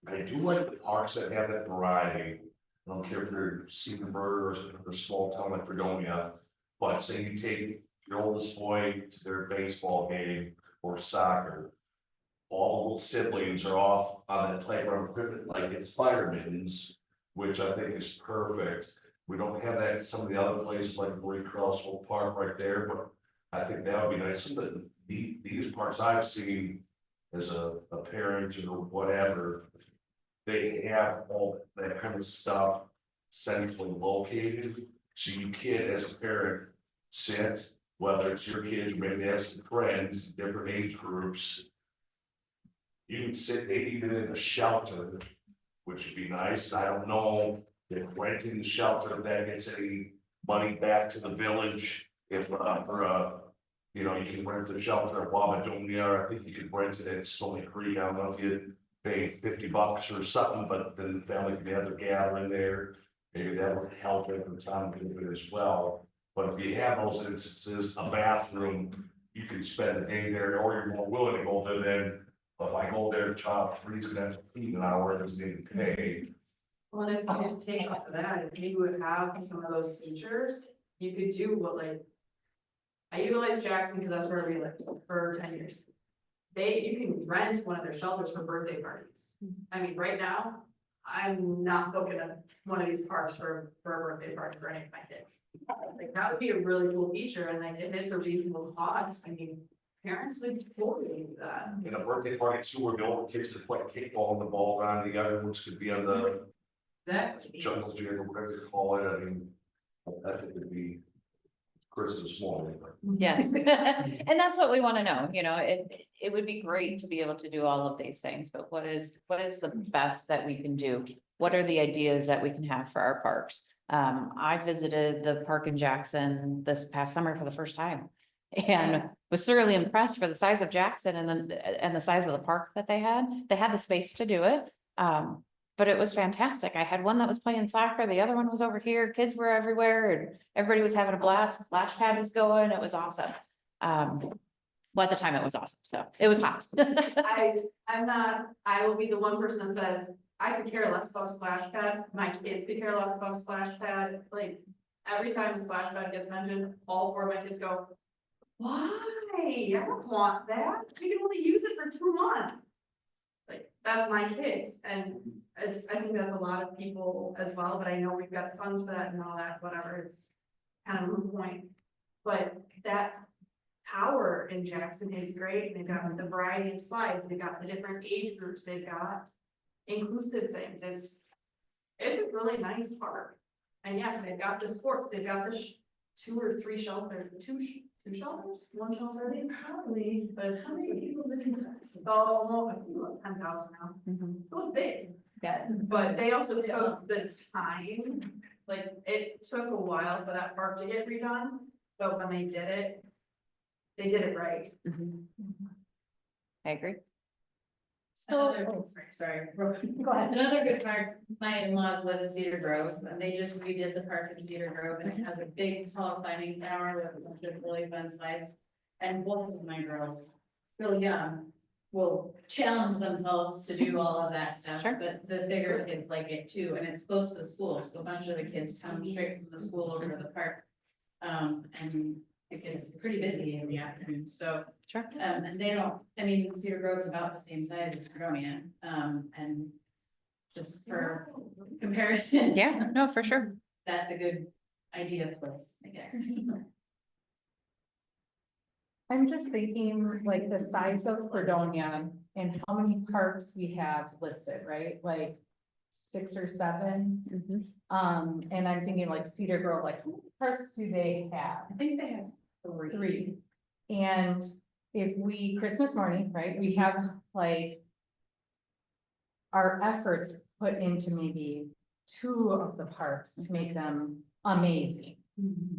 I do like the parks that have that variety. I don't care if they're Seaman or a small town like Fredonia, but say you take your oldest boy to their baseball game or soccer. All the little siblings are off on that playground equipment, like it's firemen's, which I think is perfect. We don't have that in some of the other places like Marie Crossville Park right there, but I think that would be nice. Some of these parks I've seen as a parent or whatever, they have all that kind of stuff centrally located. So you can, as a parent, sit, whether it's your kids, maybe they have some friends, different age groups. You can sit maybe even in a shelter, which would be nice. I don't know if renting the shelter, that gets any money back to the village. If for you know, you can rent the shelter at Wabadonia, I think you can rent it at Stony Creek. I don't know if you pay $50 or something, but then the family can have their gathering there. Maybe that would help every time a little bit as well. But if you have those instances, a bathroom, you can spend a day there, or you're more willing to go there than if I go there, child, he's gonna have to eat an hour, and he's getting paid. Well, if you just take off of that, if you would have some of those features, you could do what like. I utilize Jackson because that's where we lived for 10 years. You can rent one of their shelters for birthday parties. I mean, right now, I'm not booking one of these parks for a birthday party for any of my kids. Like, that would be a really cool feature, and like, if it's a reasonable cost, I mean, parents would totally do that. In a birthday party too, where the older kids could play kickball and the ball around, the other ones could be on the That would be. jungle gym or whatever you call it. I mean, I think it'd be Christmas morning. Yes. And that's what we want to know, you know, it would be great to be able to do all of these things, but what is the best that we can do? What are the ideas that we can have for our parks? I visited the park in Jackson this past summer for the first time. And was thoroughly impressed for the size of Jackson and the size of the park that they had. They had the space to do it. But it was fantastic. I had one that was playing soccer. The other one was over here. Kids were everywhere and everybody was having a blast. Splash pad was going. It was awesome. Well, at the time it was awesome. So it was hot. I will be the one person that says, I could care less about a splash pad. My kids could care less about a splash pad. Like, every time a splash pad gets mentioned, all 4 of my kids go, why? I don't want that. We can only use it for 2 months. Like, that's my kids, and I think that's a lot of people as well, but I know we've got funds for that and all that, whatever, it's kind of a moot point. But that tower in Jackson is great, they've got the variety of slides, they've got the different age groups, they've got inclusive things, it's a really nice park. And yes, they've got the sports, they've got the 2 or 3 shelters, two shelters, one shelter, they probably, but it's how many people live in Texas? Oh, I think about 10,000 now, Mhm. it was big. Yeah. But they also took the time, like, it took a while for that park to get redone, but when they did it right. Mhm. I agree. So, Another- sorry. go ahead. Another good park, my in-laws live in Cedar Grove, and they just redid the park in Cedar Grove, and it has a big tall climbing tower with a bunch of really fun slides. And both of my girls, really young, will challenge themselves to do all of that stuff. Sure. But the bigger kids like it too, and it's close to school, so a bunch of the kids come straight from the school over to the park. And it gets pretty busy in the afternoon, so. Sure. And they don't, I mean, Cedar Grove's about the same size as Fredonia, and just for comparison. Yeah, no, for sure. That's a good idea place, I guess. I'm just thinking like the size of Fredonia and how many parks we have listed, right? Like 6 or 7. Mhm. And I'm thinking like Cedar Grove, like how many parks do they have? I think they have 3. And if we, Christmas morning, right, we have like our efforts put into maybe 2 of the parks to make them amazing.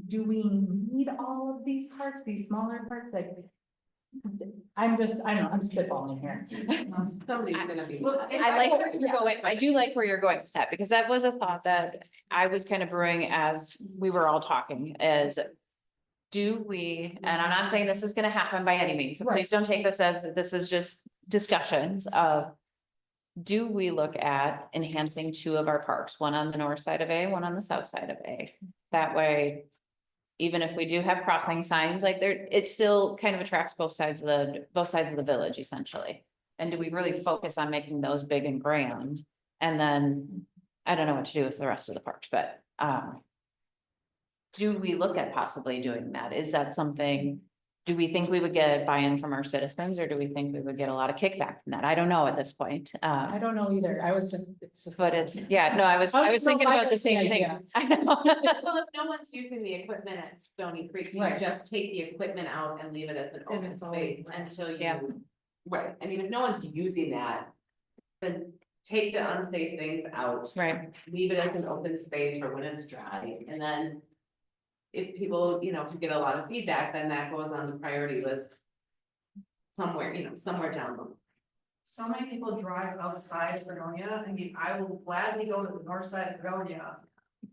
Do we need all of these parks, these smaller parks? Like, I don't know, I'm spitballing here. Somebody's gonna be. I like where you're going. I do like where you're going with that, because that was a thought that I was kind of brewing as we were all talking, is do we, and I'm not saying this is gonna happen by any means, so Right. please don't take this as, this is just discussions of, do we look at enhancing 2 of our parks, one on the north side of A, one on the south side of A? That way, even if we do have crossing signs, like there, it still kind of attracts both sides of the village essentially. And do we really focus on making those big and grand? And then, I don't know what to do with the rest of the parks, but, do we look at possibly doing that? Is that something, do we think we would get buy-in from our citizens, or do we think we would get a lot of kickback from that? I don't know at this point. I don't know either. it's just. But it's, yeah, no, I was thinking about the same thing. idea. I know. Well, if no one's using the equipment at Stony Creek, do you Right. just take the equipment out and leave it as an And open it's always space like- until you? Yeah. Right, I mean, if no one's using that, then take the unsafe things out, Right, leave it as an open space for when it's dry, and then. If people, get a lot of feedback, then that goes on the priority list. Somewhere, somewhere down the. So many people drive outside Fredonia, I mean, I will gladly go to the north side of Fredonia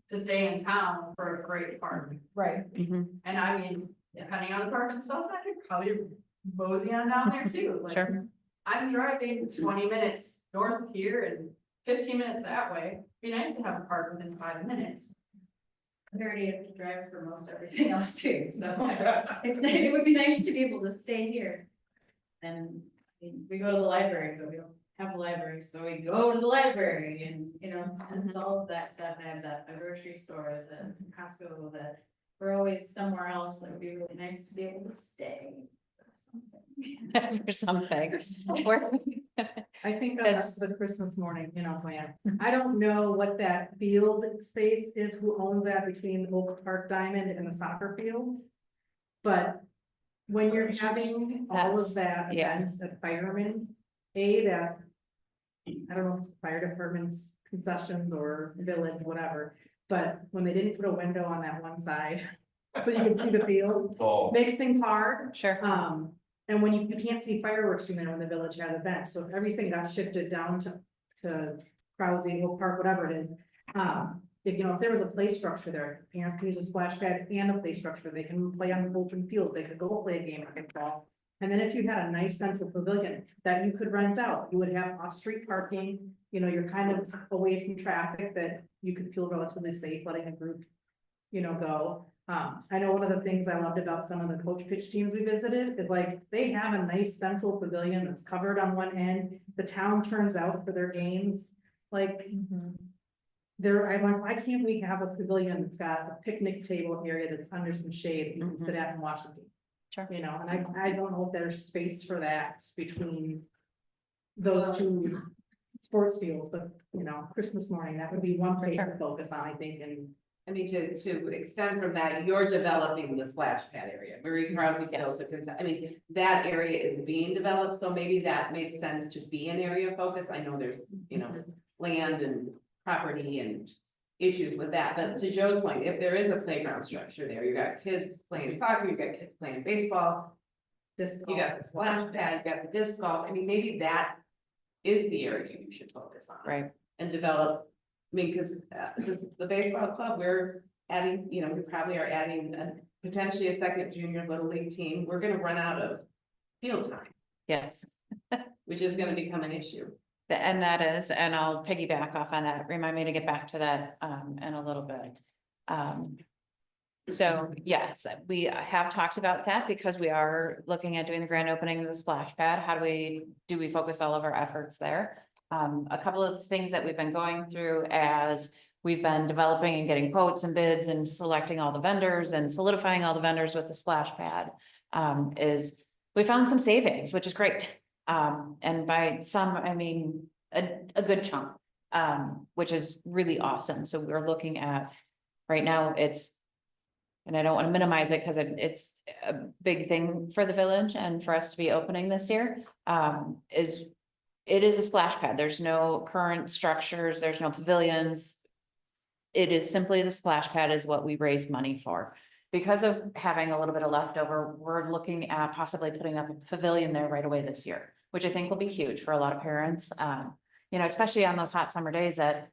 to stay in town for a great park. Right. mhm, And I mean, depending on the park and stuff, I could probably mosey on down there too, like. Sure. I'm driving 20 minutes north of here and 15 minutes that way, be nice to have a park within 5 minutes. I already have to drive for most everything else too, so it would be nice to be able to stay here. And we go to the library, but we don't have a library, so we go to the library and, and all of that stuff adds up, the grocery store, the Costco, we're always somewhere else, it would be really nice to be able to stay. for something. Where- I think That's- that's the Christmas morning, plan. I don't know what that field space is, who owns that between Oak Park Diamond and the soccer fields. But when you're having all That's- of that yeah. events at Fireman's, that. I don't know if it's fire department's concessions or village, whatever, but when they didn't put a window on that one side. So you can see the field, Oh, makes things hard. Sure, And when you can't see fireworks from there when the village has events, so if everything got shifted down to Krause, Oak Park, whatever it is. If there was a play structure there, parents can use a splash pad and a play structure, they can play on the open field, they could go play a game of kickball. And then if you had a nice central pavilion that you could rent out, you would have off-street parking, you're kind of away from traffic that you could feel relatively safe letting a group. Go. I know one of the things I loved about some of the coach pitch teams we visited is like, they have a nice central pavilion that's covered on one end. The town turns out for their games, like. I went, why can't we have a pavilion that's got a picnic table area that's under some shade that you can sit at and watch the game? Sure. And I don't know if there's space for that between those 2 sports fields, but, Christmas morning, that would be one place to focus on, I think, and I mean, to extend from that, you're developing the splash pad area, Marie Krause built the consent, I mean, that area is being developed, so maybe that makes sense to be an area of focus. I know there's, you know, land and property and issues with that, but to Joe's point, if there is a playground structure there, you got kids playing soccer, you got kids playing baseball, This. you got the splash pad, you got the disc golf, I mean, maybe that is the area you should focus on. Right. And develop, I mean, because the baseball club, we're adding, you know, we probably are adding potentially a second junior little league team, we're gonna run out of field time, Yes. which is gonna become an issue. And that is, and I'll piggyback off on that, remind me to get back to that in a little bit. So yes, we have talked about that because we are looking at doing the grand opening of the splash pad. How do we focus all of our efforts there? A couple of things that we've been going through as we've been developing and getting quotes and bids and selecting all the vendors and solidifying all the vendors with the splash pad. Is we found some savings, which is great. And by some, I mean, a good chunk, which is really awesome. So we're looking at, right now, and I don't want to minimize it because it's a big thing for the village and for us to be opening this year, it is a splash pad. There's no current structures, there's no pavilions. It is simply the splash pad is what we raised money for. Because of having a little bit of leftover, we're looking at possibly putting up a pavilion there right away this year, which I think will be huge for a lot of parents. You know, especially on those hot summer days that,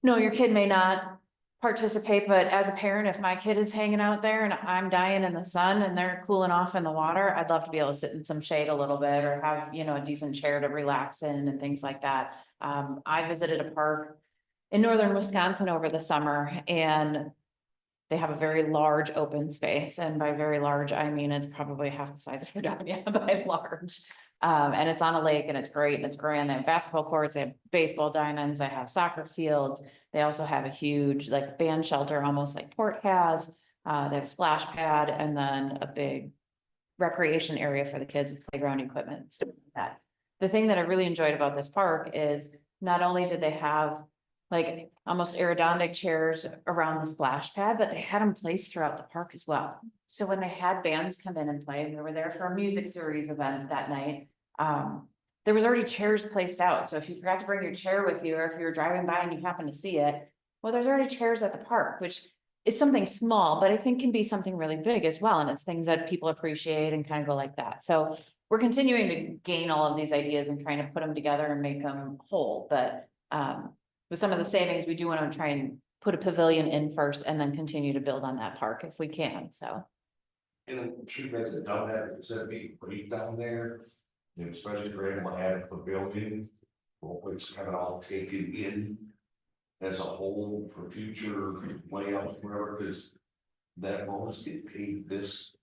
no, your kid may not participate, but as a parent, if my kid is hanging out there and I'm dying in the sun and they're cooling off in the water, I'd love to be able to sit in some shade a little bit or have, you know, a decent chair to relax in and things like that. I visited a park in northern Wisconsin over the summer and they have a very large open space. And by very large, I mean, it's probably half the size of Fredonia by large. And it's on a lake and it's great and it's grand. They have basketball courts, they have baseball diamonds, they have soccer fields. They also have a huge like band shelter, almost like Port has. They have a splash pad and then a big recreation area for the kids with playground equipment and stuff like that. The thing that I really enjoyed about this park is not only did they have like almost aerodynamic chairs around the splash pad, but they had them placed throughout the park as well. So when they had bands come in and play, we were there for a music series event that night. There was already chairs placed out. So if you forgot to bring your chair with you, or if you were driving by and you happen to see it, well, there's already chairs at the park, which is something small, but I think can be something really big as well. And it's things that people appreciate and kind of go like that. So we're continuing to gain all of these ideas and trying to put them together and make them whole. But, with some of the savings, we do want to try and put a pavilion in first and then continue to build on that park if we can, so. And I'm sure you guys have done that, because that'd be great down there, and especially if you're able to add a pavilion. Hopefully it's kind of all taken in as a whole for future layouts, whatever, because that road get paid this.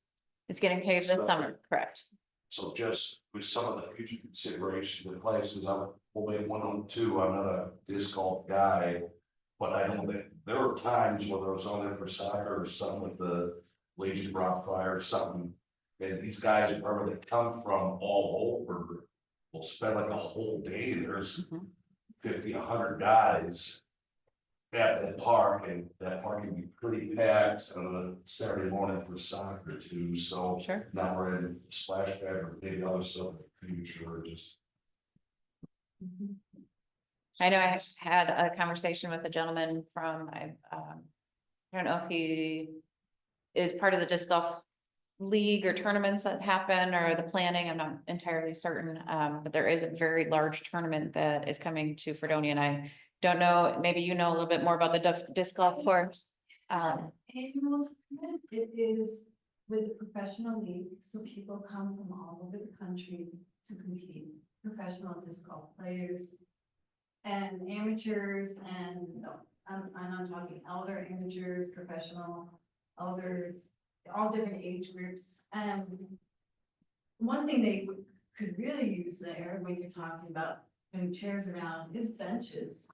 It's getting paved this summer, correct? So just with some of the future considerations in place, because I'm only 102, I'm not a disc golf guy. But I know that there were times whether it was on there for soccer or something with the Legion Rock Fire or something. And these guys, remember, they come from all over, will spend like a whole day, there's 50, 100 guys at that park, and that park can be pretty packed on a Saturday morning for soccer too, so. Sure. Now we're in splash pad or maybe other stuff in the future, or just. I know I had a conversation with a gentleman from, I don't know if he is part of the disc golf league or tournaments that happen or the planning, I'm not entirely certain. But there is a very large tournament that is coming to Fredonia, and I don't know, maybe you know a little bit more about the disc golf course. Annual tournament, it is with the professional league, so people come from all over the country to compete. Professional disc golf players and amateurs and I'm talking elder, amateurs, professional, elders, all different age groups. And one thing they could really use there when you're talking about putting chairs around is benches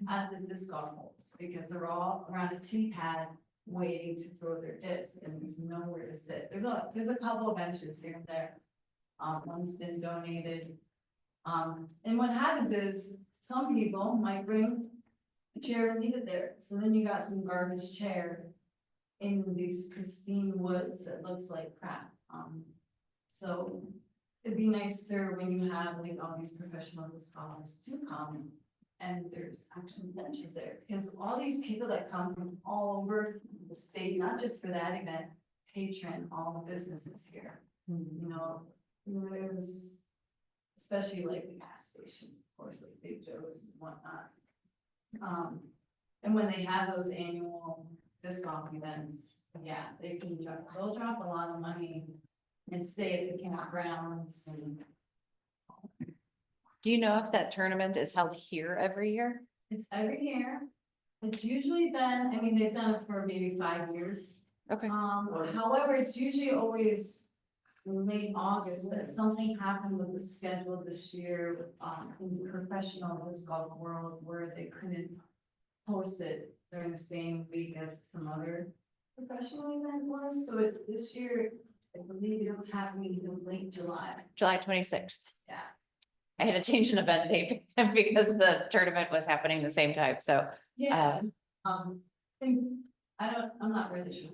at the disc golf holes, because they're all around a tee pad waiting to throw their disc and there's nowhere to sit. There's a couple of benches here and there. One's been donated. And what happens is some people might bring chair and leave it there, so then you got some garbage chair in these pristine woods that looks like crap, so it'd be nicer when you have like all these professional scholars to come, and there's actually benches there, because all these people that come from all over the state, not just for that event, patron all the businesses here, you know, there's, especially like the gas stations, of course, like Big Joe's and whatnot. And when they have those annual disc golf events, yeah, they'll drop a lot of money and stay at the campgrounds and Do you know if that tournament is held here every year? it's every year. It's usually been, I mean, they've done it for maybe 5 years. Okay, However, it's usually always late August, but something happened with the schedule this year, in the professional disc golf world where they couldn't post it during the same week as some other professional event was, so this year, I believe it was happening in late July. July 26th. Yeah. I had to change an event date because the tournament was happening the same time, so. Yeah, I'm not really sure.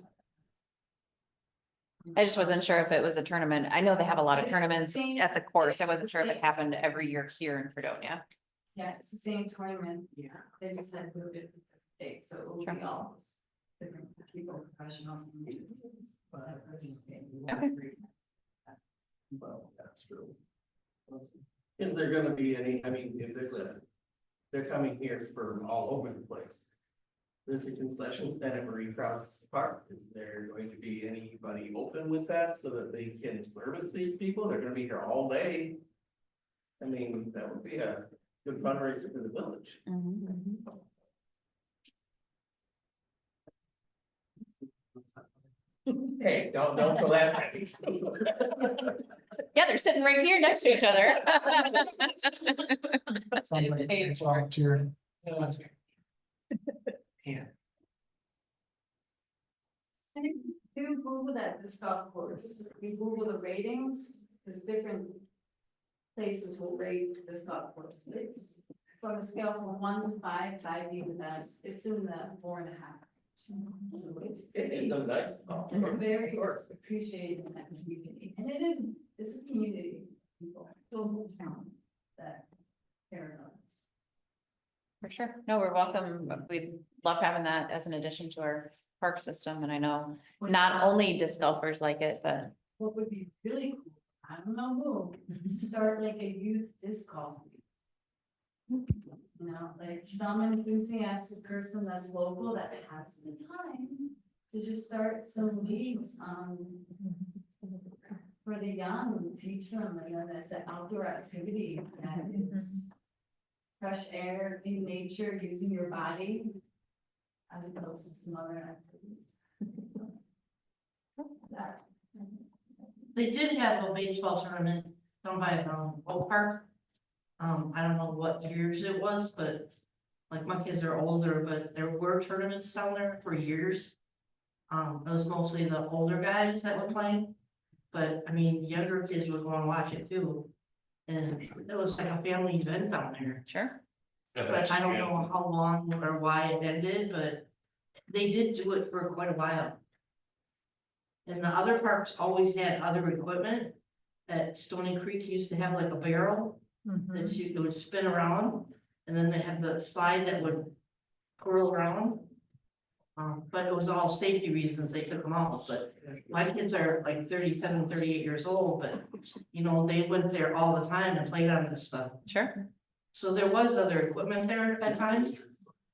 I just wasn't sure if it was a tournament. I know they have a lot of It's tournaments the same- at the course. I it's wasn't the sure if it same- happened every year here in Fredonia. Yeah, it's the same tournament, Yeah. they just had moved it to different dates, so it will be all those different people, professionals. And Okay. Well, that's true. Is there gonna be any, I mean, if they're coming here from all over the place. There's a concession stand at Marie Krause Park. Is there going to be anybody open with that so that they can service these people? They're gonna be here all day. I mean, that would be a good fundraiser for the village. Hey, don't throw that at me. Yeah, they're sitting right here next to each other. Sounds like it's volunteer. Yeah. Do Google that disc golf course, you Google the ratings, there's different places will rate the disc golf course, it's from a scale from 1 to 5, 5 being the best, it's in the 4.5. So It is a nice. it's very Of course. appreciated in that community, and it's a community, people, don't town that care about us. For sure. No, we're welcome. We love having that as an addition to our park system. And I know not only disc golfers like it, but What would be really cool, I don't know who, to start like a youth disc golf. league. You know, like some enthusiastic person that's local that has the time to just start some leagues, for the young, teach them, you know, that's an outdoor activity that is fresh air in nature, using your body as opposed to some other activities. So, that's. They did have a baseball tournament down by Oak Park. I don't know what years it was, but like my kids are older, but there were tournaments down there for years. It was mostly the older guys that were playing, but I mean, younger kids would go and watch it too. And it was like a family event down there, sure. Yeah, but that's I don't good. know how long or why it ended, but they did do it for quite a while. And the other parks always had other equipment. At Stony Creek used to have like a barrel that it would spin around, and then they had the slide that would curl around. But it was all safety reasons they took them out, but my kids are like 37, 38 years old, but you know, they went there all the time and played on this stuff. Sure. So there was other equipment there at times,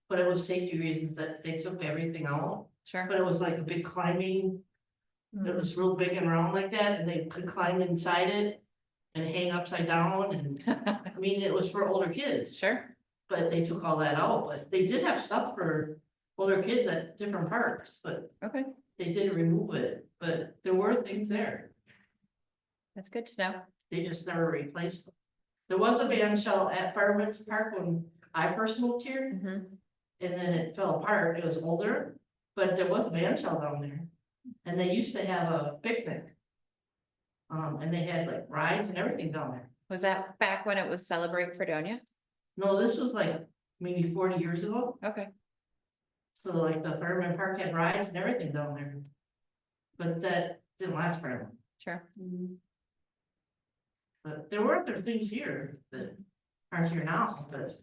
but it was safety reasons that they took everything out. Sure. But it was like a big climbing, it was real big and round like that, and they could climb inside it and hang upside down, and I mean, it was for older kids. Sure. But they took all that out, but they did have stuff for older kids at different parks, but Okay. they didn't remove it, but there were things there. That's good to know. They just never replaced them. There was a band shell at Fireman's Park when I first moved here, Mhm. and then it fell apart. It was older, but there was a band shell down there. And they used to have a picnic. And they had like rides and everything down there. Was that back when it was Celebrate Fredonia? No, this was like maybe 40 years ago. Okay, So like the Fireman Park had rides and everything down there. But that didn't last very long. sure. But there were other things here that aren't here now, but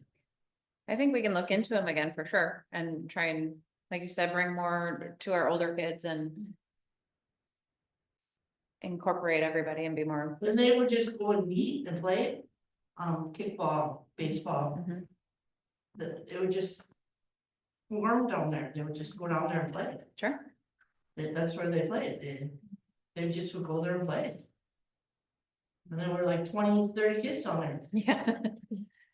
I think we can look into them again for sure and try and, like you said, bring more to our older kids and incorporate everybody and be more. then they would just go and meet and play. Kickball, baseball, Mhm. it would just warm down there. They would just go down there and play. Sure. That's where they played. They just would go there and play. And there were like 20, 30 kids down there. Yeah.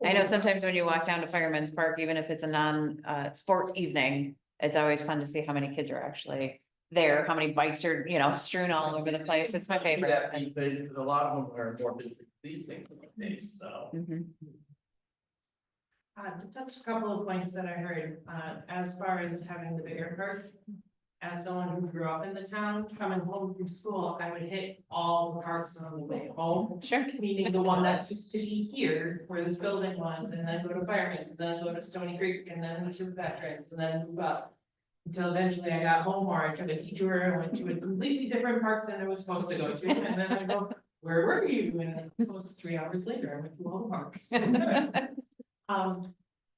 I know sometimes when you walk down to Fireman's Park, even if it's a sport evening, it's always fun to see how many kids are actually there, how many bikes are, strewn all over the place. It's my That favorite. these days, because a lot of them are more busy these things these days, so. Mhm. To touch a couple of points that I heard, as far as having the bigger parks. As someone who grew up in the town, coming home from school, I would hit all the parks on the way home. Sure. Meaning the one that used to be here, where this building was, and then go to Fireman's, and then go to Stony Creek, and then to Veterans, and then move up. Until eventually I got home, or I took a detour and went to a completely different park than I was supposed to go to, and then I go, where were you? And it was 3 hours later, I went to all the parks.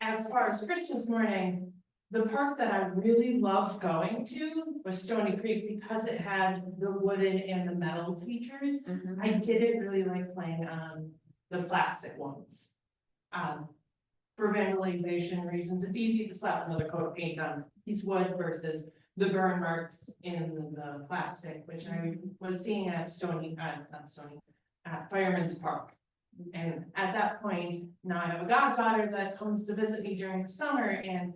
As far as Christmas morning, the park that I really loved going to was Stony Creek because it had the wooden and the metal features. Mhm. I didn't really like playing on the plastic ones. For vandalization reasons, it's easy to slap another coat of paint on a piece of wood versus the burn marks in the plastic, which I was seeing at Fireman's Park. And at that point, now I have a goddaughter that comes to visit me during the summer, and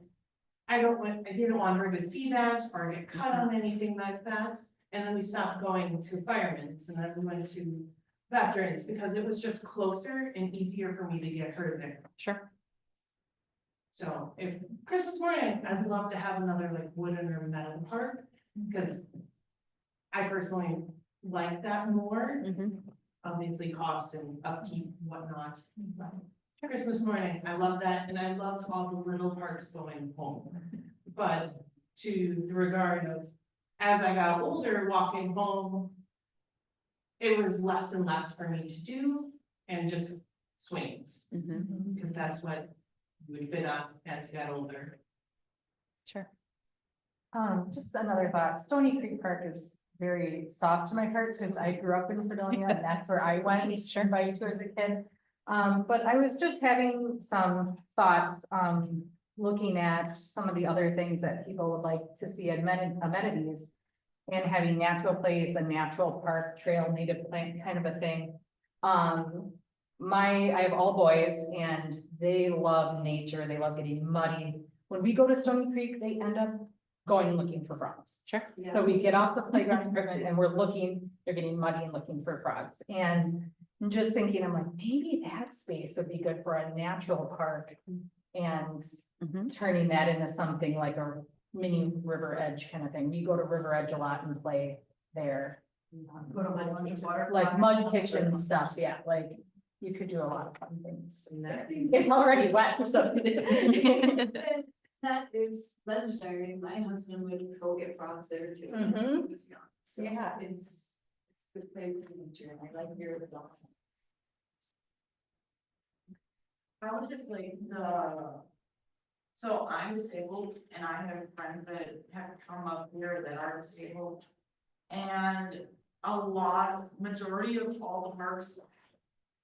I didn't want her to see that or get cut on anything like that. And then we stopped going to Fireman's, and then we went to Veterans because it was just closer and easier for me to get her there. Sure. So if Christmas morning, I'd love to have another like wooden or metal park, because I personally like that more. Mhm. Obviously cost and upkeep and whatnot. But Christmas morning, I love that, and I loved all the little parks going home. But to the regard of, as I got older, walking home, it was less and less for me to do, and just swings, Mhm. because that's what you would fit on as you got older. Sure. Just another thought, Stony Creek Park is very soft to my heart since I grew up in Fredonia and that's where I went by to as a kid. But I was just having some thoughts, looking at some of the other things that people would like to see amenities. And having natural place, a natural park, trail, native plant kind of a thing. I have all boys and they love nature, they love getting muddy. When we go to Stony Creek, they end up going and looking for frogs. Sure. So we get off the playground equipment and we're looking, they're getting muddy and looking for frogs. And I'm just thinking, I'm like, maybe that space would be good for a natural park. And Mhm. turning that into something like a mini River Edge kind of thing. We go to River Edge a lot and play there. Go to my lunch water. Like mud kitchen stuff, yeah, like you could do a lot of fun things. And that's It's already wet, so. That is legendary. My husband would go get frogs there too. when Mhm. he was young. So Yeah. it's a good place for nature, and I like your dogs. I would just like so I'm disabled and I have friends that have come up here that are disabled. And majority of all the parks,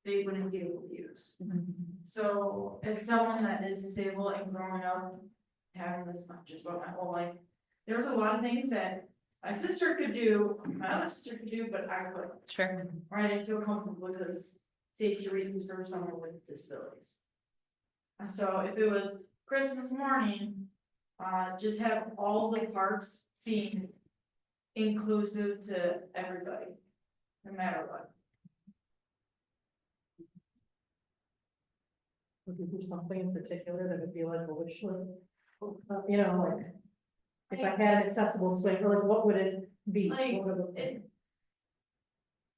they wouldn't be able to use. So as someone that is disabled and growing up, having this much as well my whole life, there was a lot of things that my sister could do, my other sister could do, but I couldn't. Sure. Or I didn't feel comfortable because safety reasons for someone with disabilities. So if it was Christmas morning, just have all the parks being inclusive to everybody, no matter what. Would there be something in particular that would be like a wish list? You know, like, if I had an accessible swing, like, what would it be? Like, What would it-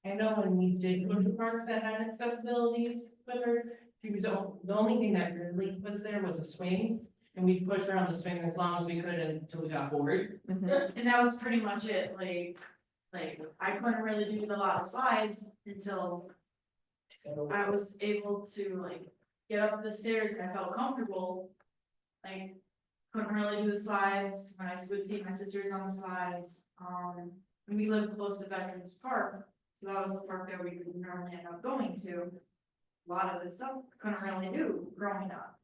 I know when we did go to parks that had accessibilities with her, the only thing that really was there was a swing. And we pushed around the swing as long as we could until we got bored. Mhm. And that was pretty much it, like, I couldn't really do a lot of slides until I was able to like get up the stairs and I felt comfortable. Like, couldn't really do the slides, when I would see my sisters on the slides, and we lived close to Veterans Park. So that was the park that we would normally end up going to. A lot of the stuff couldn't really do growing up.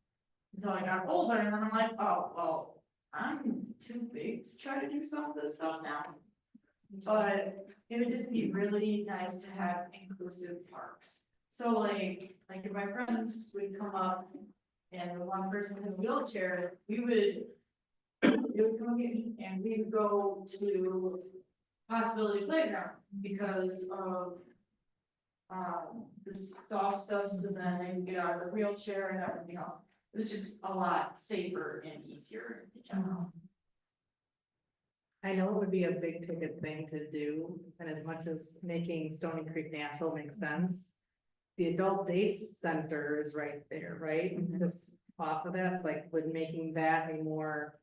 Until I got older, and then I'm like, oh, well, I'm too big to try to do some of this stuff now. But it would just be really nice to have inclusive parks. So like if my friends would come up and the one person's in a wheelchair, they would come get me and we would go to Possibility Playground because of the soft stuff, so then they can get out of the wheelchair and everything else. It was just a lot safer and easier in general. I know it would be a big ticket thing to do, and as much as making Stony Creek natural makes sense. The adult day center is right there, right? Just off of that, like, would making that a more.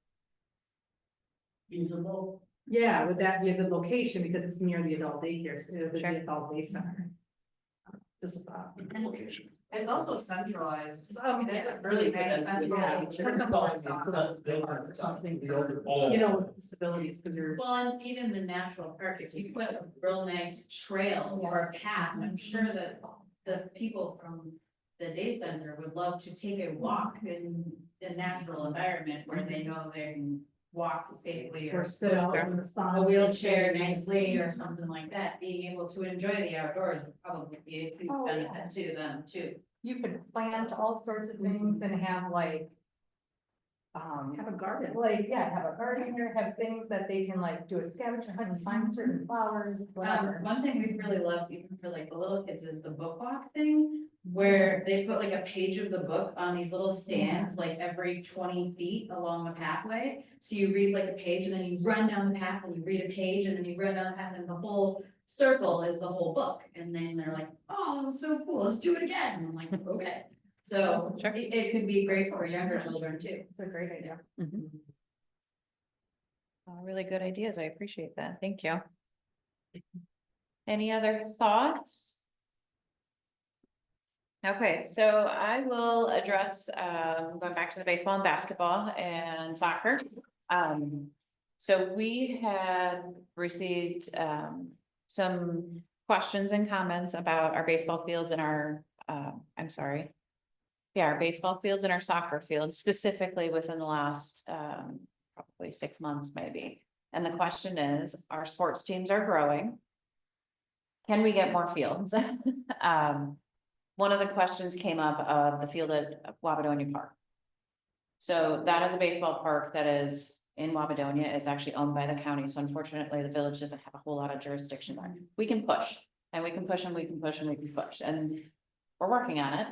Feasible. Yeah, would that be a good location, because it's near the adult daycare, the Sure. adult day center? Just a thought. Location. It's also centralized. Oh, It's a really nice Yeah. Something the overall. You know, with disabilities, because you're. Well, and even the natural park, if you put a real nice trail or a path, I'm sure that the people from the day center would love to take a walk in a natural environment where they know they can walk safely or Or sit out in the sun. a wheelchair nicely or something like that. Being able to enjoy the outdoors would probably be a huge Oh, yeah. benefit to them too. You could plant all sorts of things and have like. Have a garden. Like, yeah, have a garden here, have things that they can like do a scavenger hunt and find certain flowers, whatever. One thing we've really loved, even for like the little kids, is the book walk thing. Where they put like a page of the book on these little stands, like every 20 feet along the pathway. So you read like a page and then you run down the path and you read a page and then you run down the path and the whole circle is the whole book. And then they're like, oh, that was so cool, let's do it again. And I'm like, okay. So Sure. it could be great for younger children too. It's a great idea. Really good ideas. I appreciate that. Thank you. Any other thoughts? Okay, so I will address, going back to the baseball and basketball and soccer. So we had received, some questions and comments about our baseball fields and our, I'm sorry. Yeah, our baseball fields and our soccer fields, specifically within the last, probably 6 months maybe. And the question is, our sports teams are growing. Can we get more fields? One of the questions came up of the field at Wabadonia Park. So that is a baseball park that is in Wabadonia. It's actually owned by the county. So unfortunately, the village doesn't have a whole lot of jurisdiction there. We can push and we can push and we can push and we can push, and we're working on it.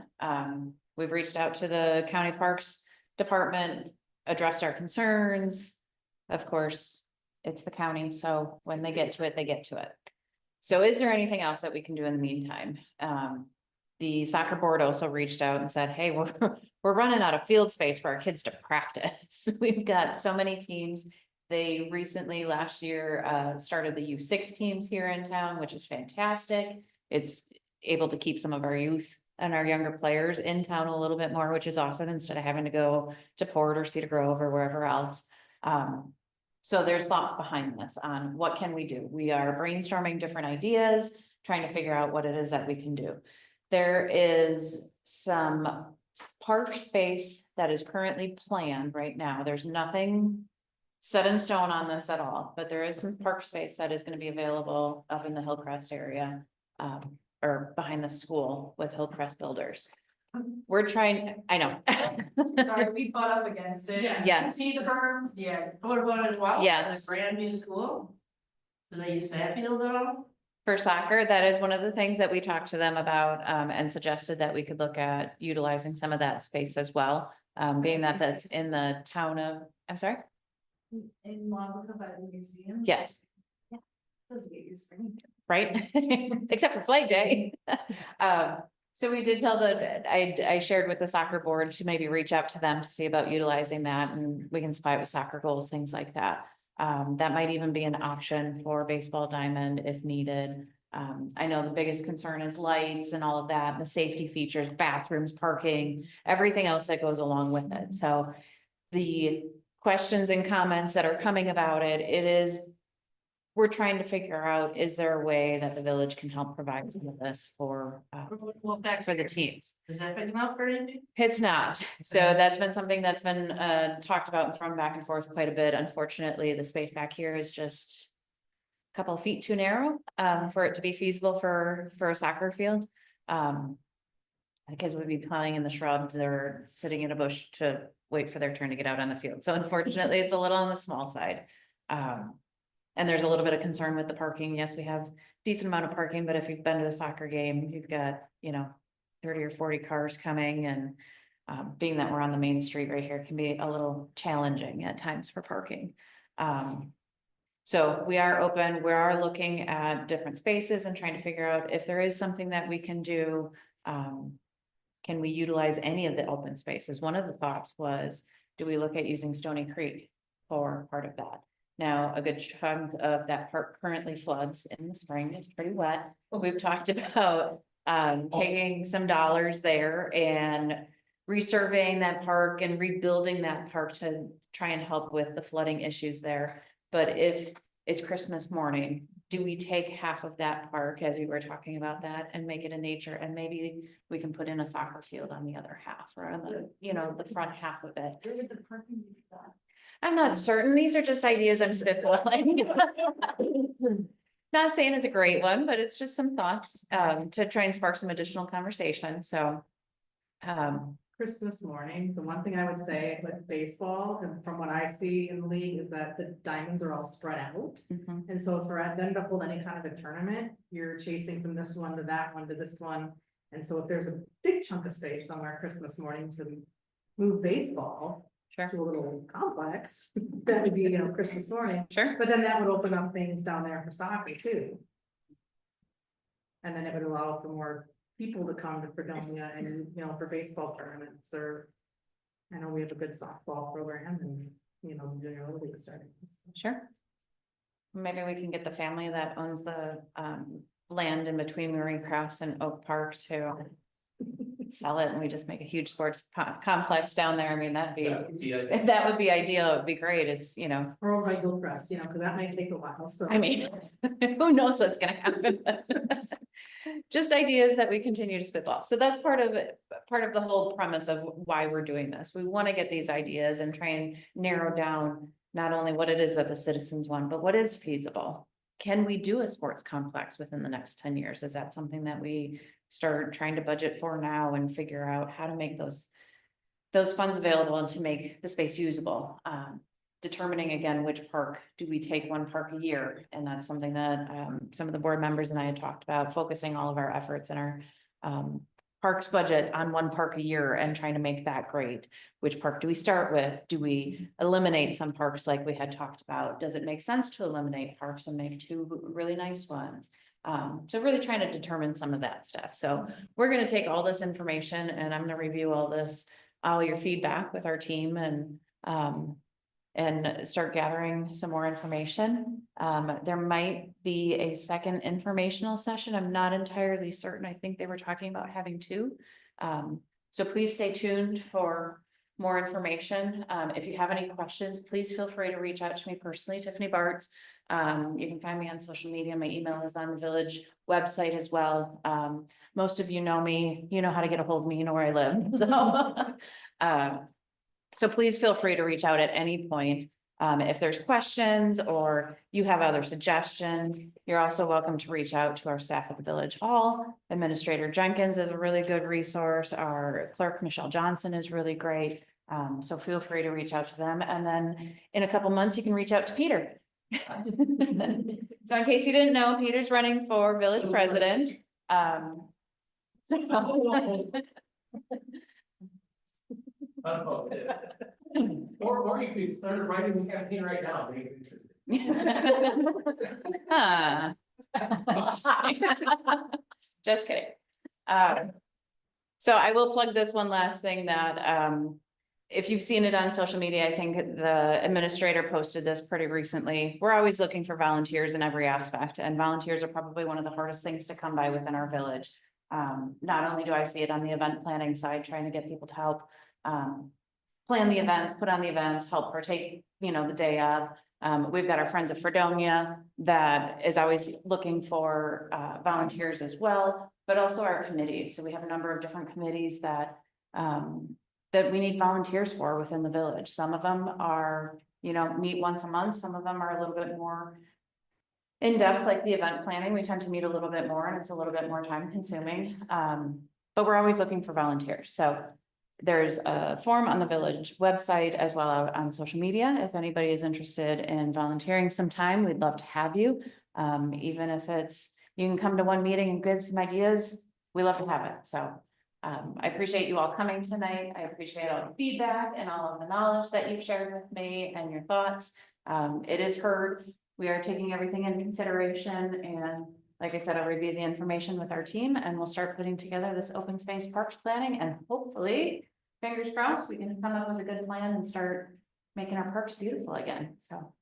We've reached out to the county parks department, addressed our concerns. Of course, it's the county, so when they get to it, they get to it. So is there anything else that we can do in the meantime? The soccer board also reached out and said, hey, we're running out of field space for our kids to practice. We've got so many teams. They recently, last year, started the U6 teams here in town, which is fantastic. It's able to keep some of our youth and our younger players in town a little bit more, which is awesome, instead of having to go to Port or Cedar Grove or wherever else. So there's thoughts behind this on what can we do? We are brainstorming different ideas, trying to figure out what it is that we can do. There is some park space that is currently planned right now. There's nothing set in stone on this at all, but there is some park space that is going to be available up in the Hillcrest area, or behind the school with Hillcrest Builders. We're trying, I know. Sorry, we fought up against it. Yeah. Yes. See the berms, yeah. What about as well? Yes. The brand new school? Do they use that field at all? For soccer, that is one of the things that we talked to them about, and suggested that we could look at utilizing some of that space as well. Being that that's in the town of, I'm sorry? In Wabaca by the museum. Yes, Doesn't get used for anything. right? Except for Flag Day. So we did tell I shared with the soccer board to maybe reach out to them to see about utilizing that, and we can supply it with soccer goals, things like that. That might even be an option for baseball diamond if needed. I know the biggest concern is lights and all of that, and the safety features, bathrooms, parking, everything else that goes along with it. So the questions and comments that are coming about it, we're trying to figure out, is there a way that the village can help provide some of this for the teams? Is that big enough for anything? It's not. So that's been something that's been talked about and thrown back and forth quite a bit. Unfortunately, the space back here is just a couple of feet too narrow for it to be feasible for a soccer field. Because we'd be playing in the shrubs or sitting in a bush to wait for their turn to get out on the field. So unfortunately, it's a little on the small side. And there's a little bit of concern with the parking. Yes, we have decent amount of parking, but if you've been to a soccer game, you've got, 30 or 40 cars coming, and being that we're on the main street right here can be a little challenging at times for parking. So we are open, we are looking at different spaces and trying to figure out if there is something that we can do. Can we utilize any of the open spaces? One of the thoughts was, do we look at using Stony Creek for part of that? Now, a good chunk of that park currently floods in the spring. It's pretty wet. We've talked about taking some dollars there and resurveying that park and rebuilding that park to try and help with the flooding issues there. But if it's Christmas morning, do we take half of that park, as we were talking about that, and make it a nature, and maybe we can put in a soccer field on the other half, or on the, the front half of it? Where would the parking be for that? I'm not certain. These are just ideas I'm spitballing. Not saying it's a great one, but it's just some thoughts to try and spark some additional conversation. So. Christmas morning, the one thing I would say with baseball, and from what I see in the league, is that the diamonds are all spread out. Mhm. And so for them to hold any kind of a tournament, you're chasing from this one to that one to this one. And so if there's a big chunk of space somewhere Christmas morning to move baseball. Sure. To a little complex, that would be, Christmas morning, Sure. but then that would open up things down there for soccer too. And then it would allow for more people to come to Fredonia and, for baseball tournaments, or. I know we have a good softball program and, junior league starting. Sure. Maybe we can get the family that owns the land in between Marie Krause and Oak Park to sell it, and we just make a huge sports complex down there. I mean, that would be ideal. It would be great. It's, Or over by Gilchrist, because that might take a while, so. I mean, who knows what's gonna happen? Just ideas that we continue to spitball. So that's part of it, part of the whole premise of why we're doing this. We want to get these ideas and try and narrow down not only what it is that the citizens want, but what is feasible. Can we do a sports complex within the next 10 years? Is that something that we start trying to budget for now and figure out how to make those funds available and to make the space usable? Determining again, which park do we take, one park a year? And that's something that some of the board members and I had talked about, focusing all of our efforts in our parks budget on one park a year and trying to make that great. Which park do we start with? Do we eliminate some parks like we had talked about? Does it make sense to eliminate parks and make two really nice ones? So really trying to determine some of that stuff. So we're going to take all this information and I'm going to review all your feedback with our team and start gathering some more information. There might be a second informational session. I'm not entirely certain. I think they were talking about having two. So please stay tuned for more information. If you have any questions, please feel free to reach out to me personally, Tiffany Bartz. You can find me on social media. My email is on the village website as well. Most of you know me, you know how to get a hold of me, you know where I live. So please feel free to reach out at any point. If there's questions or you have other suggestions, you're also welcome to reach out to our staff at the Village Hall. Administrator Jenkins is a really good resource. Our clerk, Michelle Johnson, is really great. So feel free to reach out to them. And then in a couple months, you can reach out to Peter. So in case you didn't know, Peter's running for village president. Or you could start writing the campaign right now. Just kidding. So I will plug this one last thing that, if you've seen it on social media, I think the administrator posted this pretty recently. We're always looking for volunteers in every aspect, and volunteers are probably one of the hardest things to come by within our village. Not only do I see it on the event planning side, trying to get people to help, plan the events, put on the events, help partake, the day of. We've got our Friends of Fredonia that is always looking for, volunteers as well, but also our committees. So we have a number of different committees that, that we need volunteers for within the village. Some of them are, meet once a month. Some of them are a little bit more in depth, like the event planning. We tend to meet a little bit more and it's a little bit more time consuming. But we're always looking for volunteers. So there's a form on the village website as well as on social media. If anybody is interested in volunteering some time, we'd love to have you. Even if it's, you can come to one meeting and give some ideas, we love to have it. So I appreciate you all coming tonight. I appreciate all the feedback and all of the knowledge that you've shared with me and your thoughts. It is heard. We are taking everything into consideration, and like I said, I'll review the information with our team and we'll start putting together this open space parks planning, and hopefully, fingers crossed, we can come up with a good plan and start making our parks beautiful again. So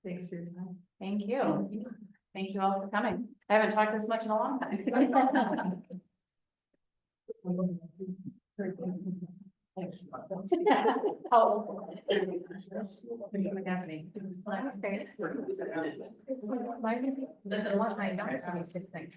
Thanks for your time. thank you. Thank you all for coming. I haven't talked this much in a long time. Oh. The one I know, so it's just like-